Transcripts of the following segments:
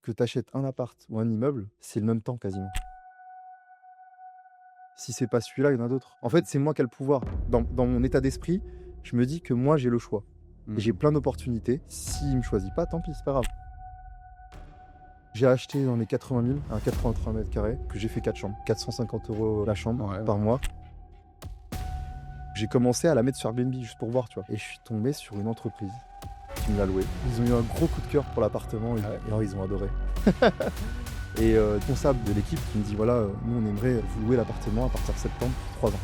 que tu achètes un appart ou un immeuble, c'est le même temps quasiment. Si c'est pas celui-là, il y en a d'autres. En fait, c'est moi qui ai le pouvoir. Dans mon état d'esprit, je me dis que moi, j'ai le choix. Et j'ai Mmh. plein d'opportunités. S'il me choisit pas, tant pis, c'est pas grave. J'ai acheté dans les 80 000 un 83 mètres carrés que j'ai fait 4 chambres. 450 € la chambre Ouais, par ouais. mois. J'ai commencé à la mettre sur Airbnb juste pour voir, tu vois. Et je suis tombé sur une entreprise qui me l'a loué. Ils ont eu un gros coup de cœur pour l'appartement et Ah ouais. alors ils ont adoré. Et le responsable de l'équipe qui me dit voilà, nous on aimerait vous louer l'appartement à partir de septembre pour 3 ans.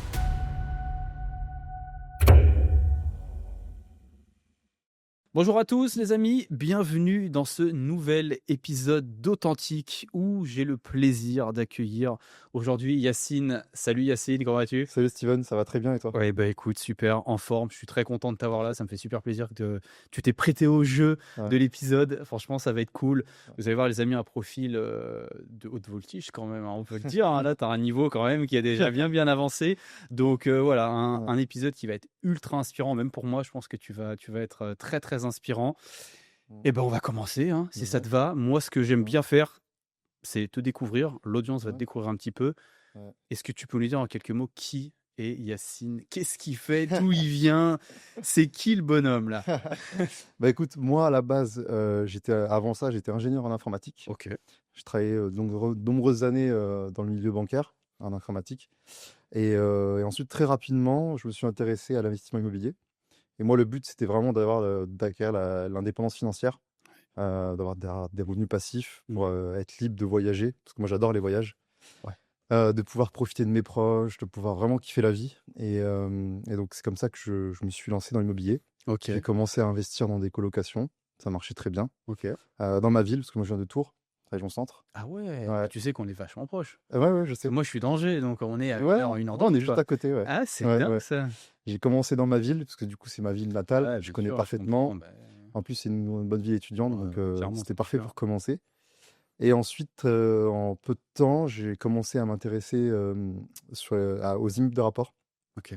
Bonjour à tous les amis, bienvenue dans ce nouvel épisode d'Authentique où j'ai le plaisir d'accueillir aujourd'hui Yacine. Salut Yacine, comment vas-tu? Salut Steven, ça va très bien et toi? Ouais, bah écoute, super, en forme. Je suis très content de t'avoir là. Ça me fait super plaisir que tu t'es prêté au jeu Ouais. de l'épisode. Franchement, ça va être cool. Vous allez voir, les amis, un profil de haute voltige quand même, hein, on peut le dire, hein. Là, tu as un niveau quand même qui est déjà bien avancé. Donc voilà, Ouais. un épisode qui va être ultra inspirant. Même pour moi, je pense que tu vas être très inspirant. Mm. Et ben, on va commencer, hein, si ça Ouais. te va. Moi, ce que j'aime Ouais. bien faire, c'est te découvrir. L'audience va te Ouais. découvrir un petit peu. Ouais. Est-ce que tu peux nous dire en quelques mots qui est Yacine? Qu'est-ce qu'il fait? D'où il vient? C'est qui le bonhomme là? Bah écoute, moi à la base, avant ça, j'étais ingénieur en informatique. OK. Je travaillais de nombreuses années dans le milieu bancaire en informatique. Et ensuite, très rapidement, je me suis intéressé à l'investissement immobilier. Et moi, le but, c'était vraiment d'acquérir l'indépendance financière, d'avoir des revenus passifs Mmh. pour être libre de voyager, parce que moi, j'adore les voyages, Ouais. de pouvoir profiter de mes proches, de pouvoir vraiment kiffer la vie. Et donc, c'est comme ça que je me suis lancé dans l'immobilier. J'ai OK. commencé à investir dans des colocations. Ça marchait très bien. OK. Dans ma ville, parce que moi, je viens de Tours, région centre. Ah ouais, bah, Ouais. tu sais qu'on est vachement proches. Ouais, ouais, je Parce que sais. moi je suis d'Angers, donc on est à Ouais, une heure ouais, de on est route, juste quoi. à côté, ouais. Ah, c'est Ouais, dingue ouais. ça. J'ai commencé dans ma ville, parce que du coup, c'est ma ville natale, Ouais, je bien connais sûr, je comprends, parfaitement. bah, En plus, c'est une bonne ville étudiante, ouais, donc clairement, c'était c'est parfait sûr. pour commencer. Et ensuite, en peu de temps, j'ai commencé à m'intéresser aux immeubles de rapport, OK.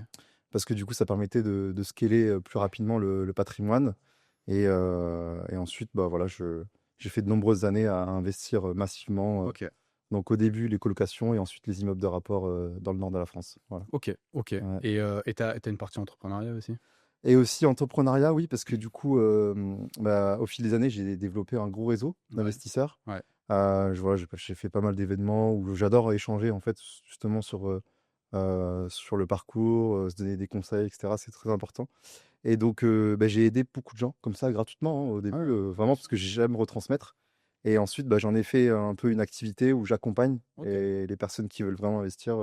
parce que du coup, ça permettait de scaler plus rapidement le patrimoine. Et ensuite, bah, voilà, j'ai fait de nombreuses années à investir massivement. OK. Donc au début, les colocations et ensuite les immeubles de rapport dans le nord de la France. Voilà. OK. OK. Ouais. Et tu as une partie entrepreneuriat aussi? Et aussi entrepreneuriat, oui, parce que du coup, bah, au fil des années, j'ai développé un gros réseau Ouais. d'investisseurs. Ouais. Voilà, j'ai fait pas mal d'événements où j'adore échanger en fait justement sur le parcours, se donner des conseils, et cetera. C'est très important. Et donc, bah, j'ai aidé beaucoup de gens comme ça gratuitement, hein, au début, Ouais, ouais, bien vraiment parce sûr. que j'aime retransmettre. Et ensuite, bah, j'en ai fait un peu une activité où j'accompagne OK. les personnes qui veulent vraiment investir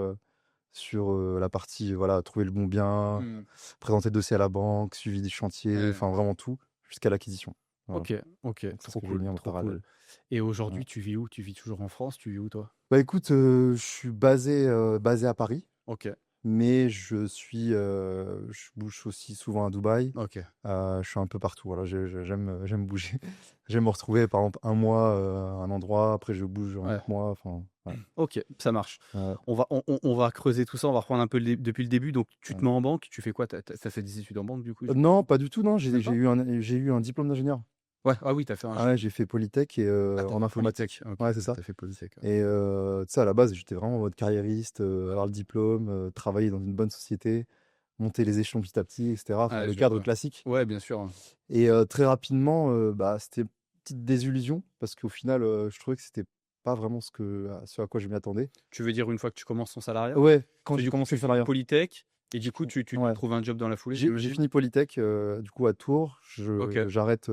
sur la partie, voilà, trouver le bon bien, Mmh. présenter le dossier à la banque, suivi des chantiers, Ouais. enfin vraiment tout, jusqu'à l'acquisition. Voilà. OK. OK. Donc c'est ce Trop que j'ai cool, mis en trop cool. parallèle. Et Ouais. aujourd'hui, tu vis où? Tu vis toujours en France? Tu vis où toi? Bah écoute, je suis basé à Paris, OK. mais je bouge aussi souvent à Dubaï. OK. Je suis un peu partout. Voilà, j'aime bouger. J'aime me retrouver, par exemple, un mois à un endroit, après je bouge un Ouais. autre mois. Enfin, ouais. OK, ça marche. Ouais, On va creuser tout ça, on va reprendre un peu depuis le début. Donc tu te ouais. mets en banque, tu fais quoi? Tu as fait des études en banque du coup, Non, j'imagine? pas du tout, non. Même pas? J'ai eu un diplôme d'ingénieur. Ouais, ah oui, tu as fait un Ah ouais, j'ai fait Polytech tu en fait Polytech. informatique. OK, Ouais, c'est ça. tu as fait Polytech, ouais. Et tu sais, à la base, j'étais vraiment en mode carriériste, avoir le diplôme, travailler dans une bonne société, monter les échelons petit à petit, et cetera. Enfin, Ouais, le je cadre vois. classique. Ouais, bien sûr. Et très rapidement, bah, c'était une petite désillusion parce qu'au final, je trouvais que c'était pas vraiment ce à quoi je m'y attendais. Tu veux dire une fois que tu commences ton salariat? Ouais, Parce quand que j'ai du coup, commencé tu le finis salariat. Polytech et du coup, tu Ouais, trouves un job dans la foulée, j'ai j'imagine? fini Polytech, du coup à Tours. OK. J'arrête,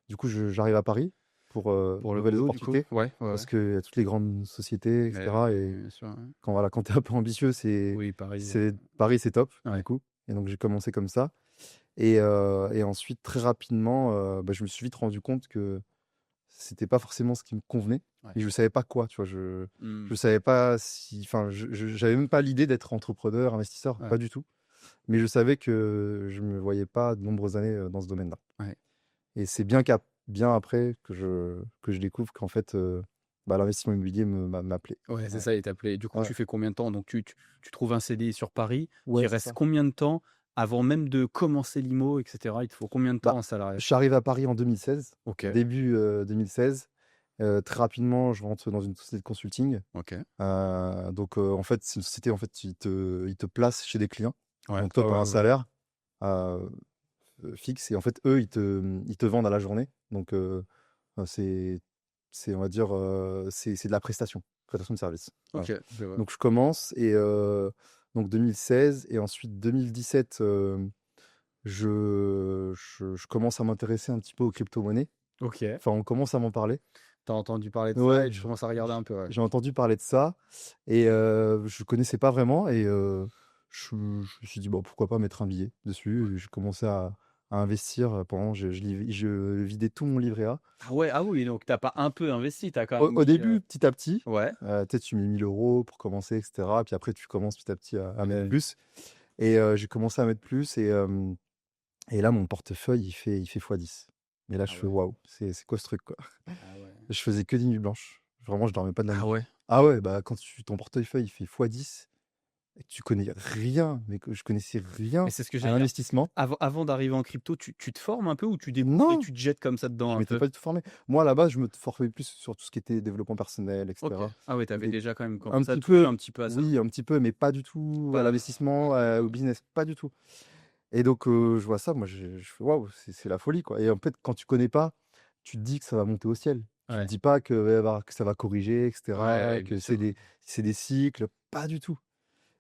du coup j'arrive à Paris pour Pour le nouvelles boulot du coup? opportunités Ouais, ouais, parce ouais. qu'il y a toutes les grandes sociétés, et Mais cetera. oui, Et bien sûr, ouais. voilà, quand tu es un peu ambitieux, Oui, Paris, Paris, c'est top, du ouais. coup. Et donc j'ai commencé comme ça. Et ensuite, très rapidement, bah, je me suis vite rendu compte que c'était pas forcément ce qui me convenait, Ouais. mais je savais pas quoi, tu vois? Mmh. Je savais pas si enfin, j'avais même pas l'idée d'être entrepreneur, investisseur, Ouais, pas du tout. Mais je savais que je me voyais pas de nombreuses années, dans ce domaine-là. ouais. Et c'est bien après que je découvre qu'en fait, bah, l'investissement immobilier m'appelait. Ouais, c'est Ouais. ça, il t'appelait. Du coup, Ouais. tu fais combien de temps? Donc tu trouves un CDI sur Paris, tu Ouais, y c'est restes ça. combien de temps avant même de commencer l'IMO et cetera? Il te faut combien de temps Bah, en salariat? je suis arrivé à Paris en 2016, OK. début, 2016. Très rapidement, je rentre dans une société de consulting. OK. Donc, en fait, c'est une société, en fait, ils te placent chez des clients. Ouais. Donc Ouais, toi, tu as ouais, un je vois. salaire, heu fixe et en fait, eux, ils te vendent à la journée. Donc, c'est on va dire, c'est de la prestation de service. Voilà. OK, je vois. Donc je commence et donc 2016 et ensuite 2017, je commence à m'intéresser un petit peu aux crypto-monnaies. OK. Enfin, on commence à m'en parler. Tu as entendu parler de ça Ouais, et tu commences à regarder un peu, ouais. j'ai entendu parler de ça et je connaissais pas vraiment et je me suis dit: «Bon, pourquoi pas mettre un billet dessus?» Et j'ai commencé à investir, pendant je vidais tout mon livret A. Ah ouais, ah oui, donc tu as pas un peu investi, tu as quand Au même au mis, début, petit à petit, ouais. peut-être tu mets 1 000 € pour commencer et cetera. Puis après tu commences petit à petit à mettre Ouais. plus et j'ai commencé à mettre plus et là mon portefeuille il fait fois 10. Et là je Ah fais: ouais. «Waouh, c'est quoi ce truc, quoi?» Ah ouais. Je faisais que des nuits blanches. Vraiment, je dormais pas de la Ah nuit. ouais? Ah ouais, bah, quand ton portefeuille il fait fois 10 et que tu connais rien, mais que je connaissais Mais rien c'est ce que à j'allais dire. l'investissement. Avant d'arriver en crypto, tu te formes un peu ou tu découvres et Non! tu te jettes comme ça Je dedans un m'étais peu? pas du tout formé. Moi, à la base, je me formais plus sur tout ce qui était développement personnel et OK. cetera. Ah ouais, tu avais Des déjà quand même Un commencé à petit toucher peu, un petit peu à ça? oui, un petit peu, mais pas du tout à Pas l'investissement, au business, pas du tout. Et donc je vois ça, moi, je fais: «Waouh, c'est la folie, quoi». Et en fait, quand tu connais pas, tu te dis que ça va monter au ciel. Tu te ouais. dis pas que ça va corriger et cetera, Ouais, bien que sûr. c'est des cycles, pas du tout.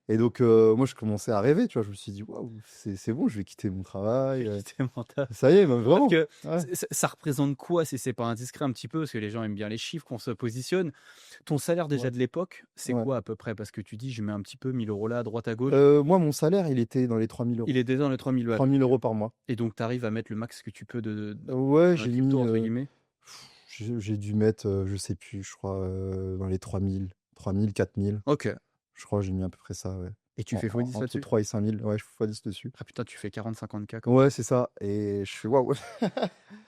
Et donc moi, je commençais à rêver, tu vois? Je me suis dit: «Waouh, c'est bon, je vais quitter mon Je travail, vais quitter mon taf. ça y est, bah, Parce vraiment». que Ouais. ça représente quoi, si c'est pas indiscret un petit peu? Parce que les gens aiment bien les chiffres, qu'on se positionne. Ton salaire déjà Ouais, de l'époque, c'est ouais. quoi à peu près? Parce que tu dis: «Je mets un petit peu 1 000 € là, à droite, à gauche». Moi, mon salaire, il était dans les 3 000 €. Il est déjà dans les 3 000, ouais, 3 000 € par mois. et donc tu arrives à mettre le max que tu peux Ouais, dans la j'ai «crypto» mis, entre guillemets? j'ai dû mettre, je sais plus, je crois, dans les 3 000, 4 000. OK, Je crois, j'ai mis à peu près ça, ouais. et tu fais x10 Entre là-dessus? 3 et 5 000, ouais, je fais fois 10 dessus. Ah putain, tu fais 40-50K comme Ouais, ça? c'est ça et je fais: «Waouh!»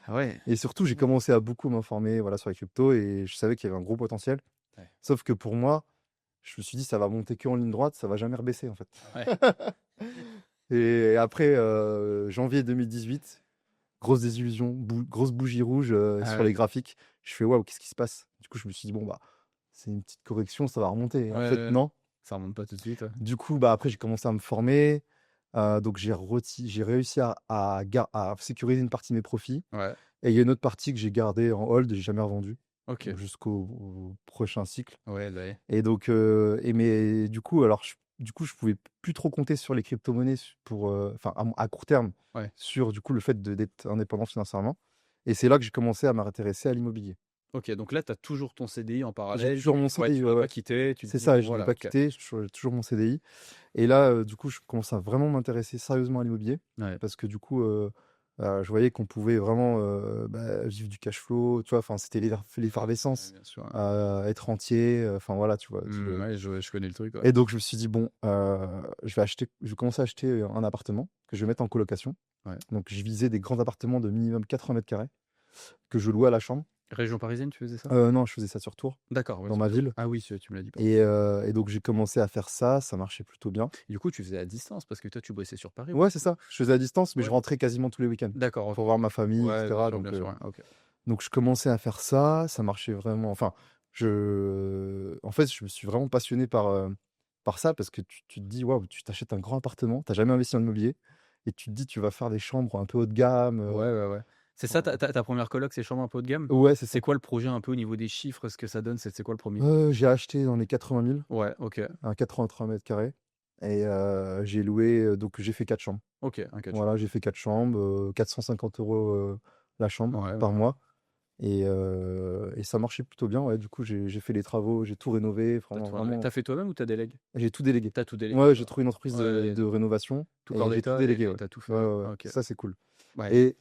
Ah ouais. Et surtout, j'ai commencé à beaucoup m'informer, voilà, sur les cryptos et je savais qu'il y avait un gros potentiel. Ouais. Sauf que pour moi, je me suis dit: «Ça va monter que en ligne droite, ça va jamais rebaisser, en fait». Ouais. Et après, janvier 2018, grosse désillusion, grosse bougie rouge, Ah sur ouais. les graphiques. Je fais: «Waouh, qu'est-ce qui se passe?» Du coup, je me suis dit: «Bon, bah, c'est une petite correction, ça va remonter». Et Ouais, en fait, ouais. non. Ça remonte pas tout de suite, ouais. Du coup, bah, après, j'ai commencé à me former, donc j'ai réussi à sécuriser une partie de mes profits Ouais, et il y a une autre partie que j'ai gardée en hold, j'ai jamais revendu, OK. jusqu'au prochain cycle. Ouais, bah, ouais. Et donc mais du coup, alors je pouvais plus trop compter sur les crypto-monnaies pour, enfin, à court terme, Ouais. sur du coup le fait d'être indépendant financièrement. Et c'est là que j'ai commencé à m'intéresser à l'immobilier. OK, donc là, tu as toujours ton CDI en J'ai parallèle, toujours mon tu CDI, ouais, l'as pas ouais. quitté, tu te C'est dis: ça, «Bon je ne l'ai voilà, pas OK». quitté, j'ai toujours mon CDI. Et là, du coup, je commence à vraiment m'intéresser sérieusement à l'immobilier Ouais. parce que du coup, je voyais qu'on pouvait vraiment, vivre du cash flow, tu vois? Enfin, c'était Ouais, l'effervescence, bien sûr, ouais. être rentier, enfin voilà, tu vois? Ouais, je connais le truc, ouais. Et donc je me suis dit: «Bon, je vais commencer à acheter, un appartement que je vais mettre en colocation». Ouais. Donc je visais des grands appartements de minimum 80 m² que je louais à la chambre. Région parisienne, tu faisais ça? Non, je faisais ça sur Tours, D'accord, ouais, dans c'est ma bien. ville. Ah oui, tu me l'as dit, pardon. Et donc j'ai commencé à faire ça, ça marchait plutôt bien. Et du coup, tu faisais à distance parce que toi, tu bossais sur Paris Ouais, pour c'est le coup? ça, je faisais à distance, mais je Ouais. rentrais quasiment tous les week-ends D'accord, OK. pour voir ma famille et Ouais, cetera. bien sûr, ouais, OK. Donc je commençais à faire ça, ça marchait vraiment, enfin, en fait, je me suis vraiment passionné par ça parce que tu te dis: «Waouh, tu t'achètes un grand appartement, tu as jamais investi en immobilier et tu te dis: «Tu vas faire des chambres un peu haut de gamme», Ouais, ouais, ouais. C'est ça ta 1re coloc, c'est chambre un peu haut de gamme? ouais, c'est ça. C'est quoi le projet un peu au niveau des chiffres, ce que ça donne? C'est quoi le premier? J'ai acheté dans les 80 000, Ouais, OK. un 83 m². Et j'ai loué, donc j'ai fait 4 chambres. OK, un 4 chambres. Voilà, j'ai fait 4 chambres, 450 € la chambre Ouais, par ouais. mois. Et ça marchait plutôt bien, ouais. Du coup, j'ai fait les travaux, j'ai tout rénové, Tu vraiment, tout rénové. Tu vraiment, fait toi-même ou tu délègues? j'ai tout délégué. Tu tout délégué, Ouais, j'ai quoi. trouvé une entreprise de Ouais, de rénovation tout corps et j'ai tout d'état délégué, et ouais. tu tout fait, Ouais, ouais. ouais, ouais. OK. Ça, c'est cool. Ouais. Et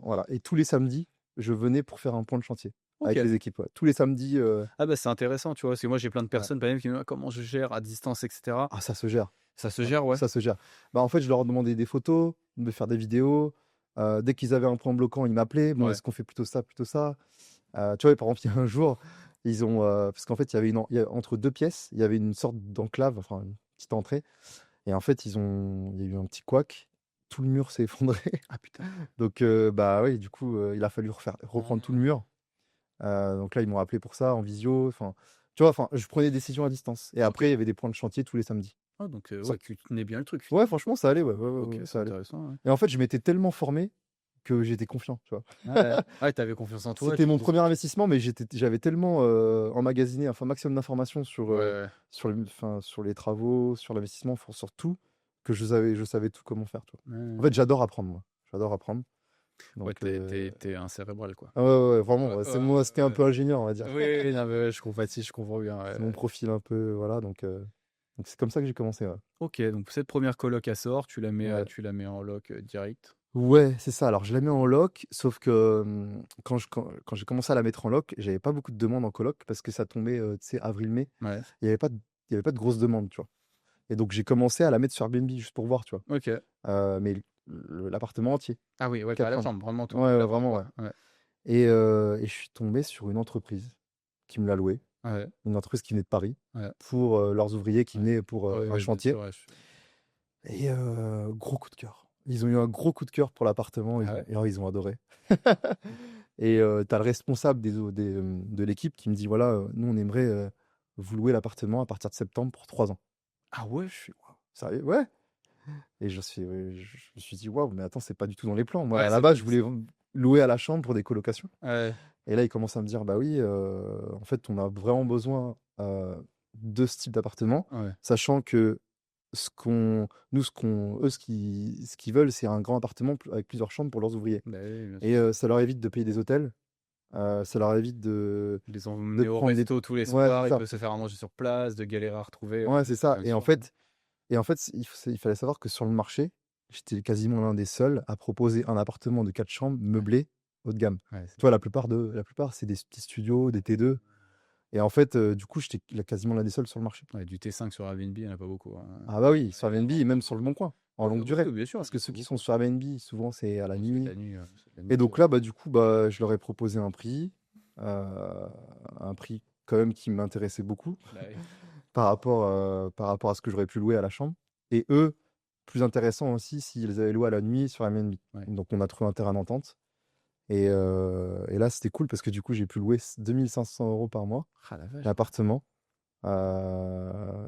voilà, et tous les samedis, je venais pour faire un point de chantier avec OK. les équipes, ouais. Tous les samedis, Ah bah, c'est intéressant, tu vois? Parce que moi, j'ai plein de ouais. personnes, par exemple, qui me disent: «Ah, comment je gère à distance?» et cetera. Ah, ça se gère. Ça se gère, ouais? Ça se gère. Bah, en fait, je leur demandais des photos, de me faire des vidéos. Dès qu'ils avaient un point bloquant, ils m'appelaient: «Bon, Ouais. est-ce qu'on fait plutôt ça, plutôt ça?» Tu vois, par exemple, il y a un jour, ils ont, parce qu'en fait, il y a entre 2 pièces, il y avait une sorte d'enclave, enfin, une petite entrée. Et en fait, il y a eu un petit couac, tout le mur s'est effondré. Ah putain. Donc bah, oui, du coup, il a fallu reprendre tout le Ah. mur. Donc là, ils m'ont appelé pour ça en visio. Enfin, tu vois, enfin, je prenais des décisions à distance. Et après, il y avait des points de chantier tous les samedis. Ah donc Ça ouais, tu tenais bien le truc ouais, finalement. franchement, ça allait, ouais, ouais, ouais, OK, ouais, c'est ça allait. intéressant, ouais. Et en fait, je m'étais tellement formé que j'étais confiant, tu vois? Ouais, ouais, tu avais confiance en toi, C'était tu mon faisais ce premier que tu investissement, mais j'avais tellement, emmagasiné un maximum d'informations ouais, ouais. sur les travaux, sur l'investissement, sur tout, que je savais tout comment faire, tu vois? En Ouais, fait, j'adore apprendre, moi. J'adore apprendre. ouais, Donc tu un cérébral, quoi. ah ouais, ouais, ouais, vraiment, Ouais, ouais, ouais, c'est moi, c'était un ouais. peu ingénieur, on va dire. Oui, oui, non, mais ouais, je compatis, je comprends bien, ouais. C'est mon profil un peu, voilà, donc c'est comme ça que j'ai commencé, ouais. OK, donc cette première coloc, elle sort, Ouais. tu la mets en loc, direct? Ouais, c'est ça. Alors je la mets en loc, sauf que, quand j'ai commencé à la mettre en loc, j'avais pas beaucoup de demandes en coloc parce que ça tombait, tu sais, avril-mai. Ouais. Il y avait pas de il y avait pas de grosses demandes, tu vois? Et donc j'ai commencé à la mettre sur Airbnb juste pour voir, tu vois? OK. Mais l'appartement entier, Ah oui, ouais, tu 4 la chambres. chambre, vraiment tout, Ouais, toute ouais, la chambre, vraiment, quoi. ouais. Ouais. Et je suis tombé sur une entreprise qui me l'a loué, Ouais, une entreprise qui venait de Paris ouais, pour, leurs ouvriers qui ouais. venaient pour, Oui, un oui, bien chantier. sûr, ouais, Et gros coup de cœur. Ils ont eu un gros coup de cœur pour l'appartement, ah ouais? ils ont adoré. Et tu as le responsable de l'équipe qui me dit: «Voilà, nous on aimerait, vous louer l'appartement à partir de septembre pour 3 ans». Ah ouais? Je fais: «Waouh, sérieux?» «Ouais». Et je me suis dit: «Waouh, mais attends, c'est pas du tout dans les plans». Moi, Ouais, à la c'est base, je c'est voulais louer à la chambre pour des colocations. ouais, Et là, il commence à me dire: «Bah oui, en fait, on a vraiment besoin, de ce type d'appartement, ouais. sachant que ce qu'ils veulent, c'est un grand appartement avec plusieurs chambres pour leurs ouvriers Bah oui, bien et sûr. ça leur évite de payer des hôtels, ça leur évite Ils les de emmener au prendre des». resto tous les Ouais, c'est soirs, il ça. peut se faire à manger sur place, de galérer à retrouver, Ouais, c'est ça. bien Et en sûr. fait il fallait savoir que sur le marché, j'étais quasiment l'un des seuls à proposer un appartement de 4 chambres Ouais, meublé haut de gamme. ouais, Tu vois, la plupart, c'est des petits studios, des T2. Et en fait, du coup, j'étais quasiment l'un des seuls sur le marché. ouais, du T5 sur Airbnb, il y en a pas beaucoup, hein. Ah bah oui, sur Airbnb Clairement. et même sur le Bon Coin, en longue Oui, durée. oui, bien sûr, Parce il y que en a ceux pas qui sont beaucoup. sur Airbnb, souvent, c'est à la C'est de nuit. la nuit, c'est de la Et nuit, donc là, bah, du coup, bah, je leur ai proposé un prix quand même qui m'intéressait beaucoup bah oui. par rapport à ce que j'aurais pu louer à la chambre. Et eux, plus intéressant aussi s'ils avaient loué à la nuit sur Airbnb. Ouais. Donc on a trouvé un terrain d'entente. Et là, c'était cool parce que du coup, j'ai pu louer 2 500 € par mois Ah la vache! l'appartement.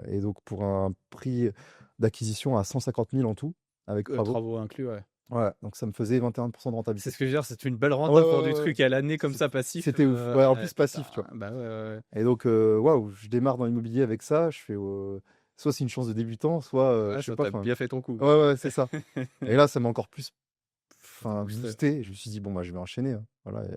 Et donc pour un prix d'acquisition à 150 000 en tout, avec travaux. Travaux inclus, ouais. Ouais, donc ça me faisait 21% de C'est rentabilité. ce que je veux dire, c'est une belle Ah ouais, renta ouais, pour du ouais, ouais. truc à l'année comme ça C'ét passif, C'était ouf. Ouais, en ouais, plus putain, passif, tu vois? bah, ouais, ouais, ouais. Et donc waouh, je démarre dans l'immobilier avec ça, je fais, soit c'est une chance de débutant, soit, Ouais, je sais ça pas, tu enfin bien fait ton coup. ouais, ouais, c'est ça. Et là, ça m'a encore plus, Ça t'a enfin, boosté. boosté. Je me suis dit: «Bon, bah, je vais enchaîner, hein». Voilà.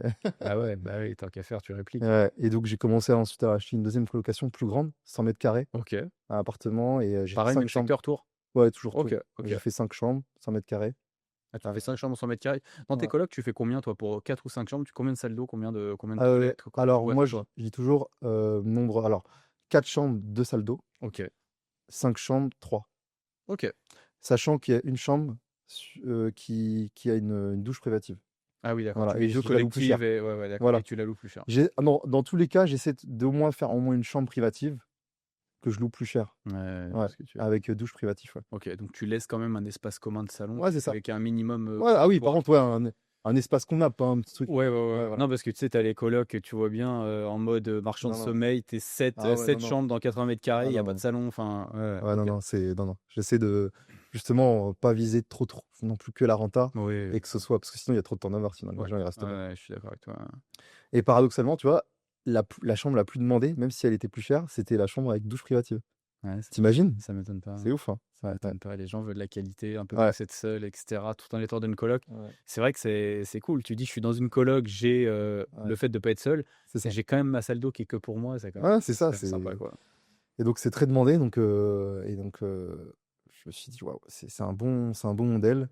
Ah ouais, bah oui, tant qu'à faire, tu répliques. Ouais, et donc j'ai commencé ensuite à acheter une deuxième colocation plus grande, 100 carrés, OK. un appartement, et j'ai fait Pareil, 5 même chambres. secteur, Tours? Ouais, toujours OK, Tours. OK. J'ai fait 5 chambres, 100 carrés. Ah, tu fais 5 chambres, 100 m². Dans tes Ouais. colocs, tu fais combien toi pour 4 ou 5 chambres? Combien de salles d'eau? Combien de toilettes? Comment tu Alors vois moi, ça je toi? je dis toujours, 4 chambres, 2 salles d'eau, OK, 5 chambres, 3. OK. Sachant qu'il y a une chambre qui a une douche privative. Ah oui, d'accord, tu Voilà, mets et 2 je la loue plus cher. collectives et ouais, ouais, d'accord et Voilà. tu la loues plus cher. Non, dans tous les cas, j'essaie d'au moins faire au moins une chambre privative que je loue plus cher. Ouais, Ouais, parce que tu avec, douche privative, ouais. OK, donc tu laisses quand même un espace commun de salon Ouais, c'est ça. avec un minimum, Ouais, ah pour oui, par toi. contre, ouais, un espace convenable, pas un petit truc. Ouais, ouais, ouais. Ouais, voilà. Non, parce que tu sais, tu as les colocs, tu vois bien, en mode, marchand de Non, non. sommeil, tu es 7, Ah ouais, non, non. chambres dans 80 m², Ah il y a non, pas de non. salon, enfin, ouais, Ouais, non, OK. non, non, non. J'essaie de justement, pas viser trop non plus que la renta, Oui, et que ce soit parce que sinon il y a trop de turnover, sinon les ouais, gens ils restent ouais, pas. ouais, je suis d'accord avec toi. Et paradoxalement, tu vois, la chambre la plus demandée, même si elle était plus chère, c'était la chambre avec douche privative. Ouais, Tu imagines? ça m'étonne pas, hein. C'est ouf, hein? Ça Ouais, ouais. m'étonne pas. Les gens veulent de la qualité, un peu Ouais. plus être seuls et cetera, tout en étant dans une coloc. Ouais, C'est vrai que c'est cool. Tu dis: «Je suis dans une coloc, j'ai, ouais, le fait de pas être seul, c'est mais ça. j'ai quand même ma salle d'eau qui est que pour moi». C'est quand même Ouais, c'est ça, c'est sympa, quoi. et donc c'est très demandé, donc je me suis dit: «Waouh, c'est un bon modèle».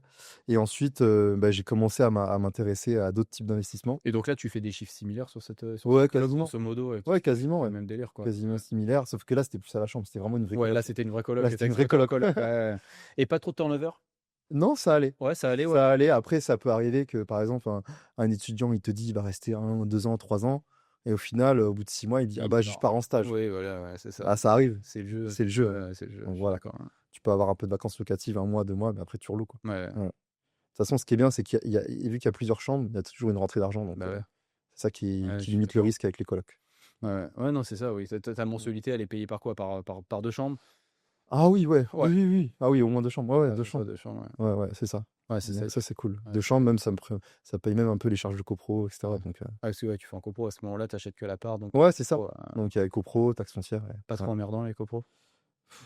Et ensuite, bah, j'ai commencé à m'intéresser à d'autres types d'investissements. Et donc là, tu fais des chiffres similaires sur cette Ouais, coloc, quasiment. grosso modo, ouais, Ouais, quasiment, c'est ouais. le même délire, quoi. Quasiment Ouais. similaire, sauf que là, c'était plus à la chambre, c'était vraiment une vraie Ouais, là, coloc. c'était une vraie coloc, Là, tu c'était étais une vraie expatrié en coloc. coloc. Ouais, ouais. Et pas trop de turnover? Non, ça allait. Ouais, ça allait, ouais. Ça allait. Après, ça peut arriver que, par exemple, un étudiant, il te dit, il va rester 2 ans, 3 ans, et au final, au bout de 6 mois, il dit: «Ah Il bah, je non. pars en stage». Oui, voilà, ouais, c'est ça. Ah, ça arrive, C'est le jeu, c'est le jeu, hein. ouais, c'est le jeu, Donc je suis voilà. d'accord, ouais. Tu peux avoir un peu de vacances locatives, 1 mois, 2 mois, mais après tu reloues, quoi. Ouais, Ouais. De toute façon, ce qui est bien, c'est vu qu'il y a plusieurs chambres, il y a toujours une rentrée d'argent, donc bah, ouais. C'est ça qui Ouais, je suis limite le d'accord. risque avec les colocs. Ouais, non, c'est ça, oui. Ta Mmh. mensualité, elle est payée par quoi? Par 2 chambres? Ah oui, ouais, Ouais. oui, oui, oui. Ah oui, au moins 2 chambres. Ouais, ouais, Ouais, 2 c'est ça, chambres. 2 chambres, ouais. Ouais, ouais, c'est ça. Ouais, c'est ça et Donc ça, puis c'est cool. ouais, 2 chambres, même ça paye même un peu les charges de copro et cetera, ouais. donc Ah, parce que ouais, tu fais en copro, à ce moment-là, tu achètes que l'appart, donc ouais, c'est ça. copro, Donc il y a les copros, taxes foncières, pas ouais, ouais. trop emmerdant les copros?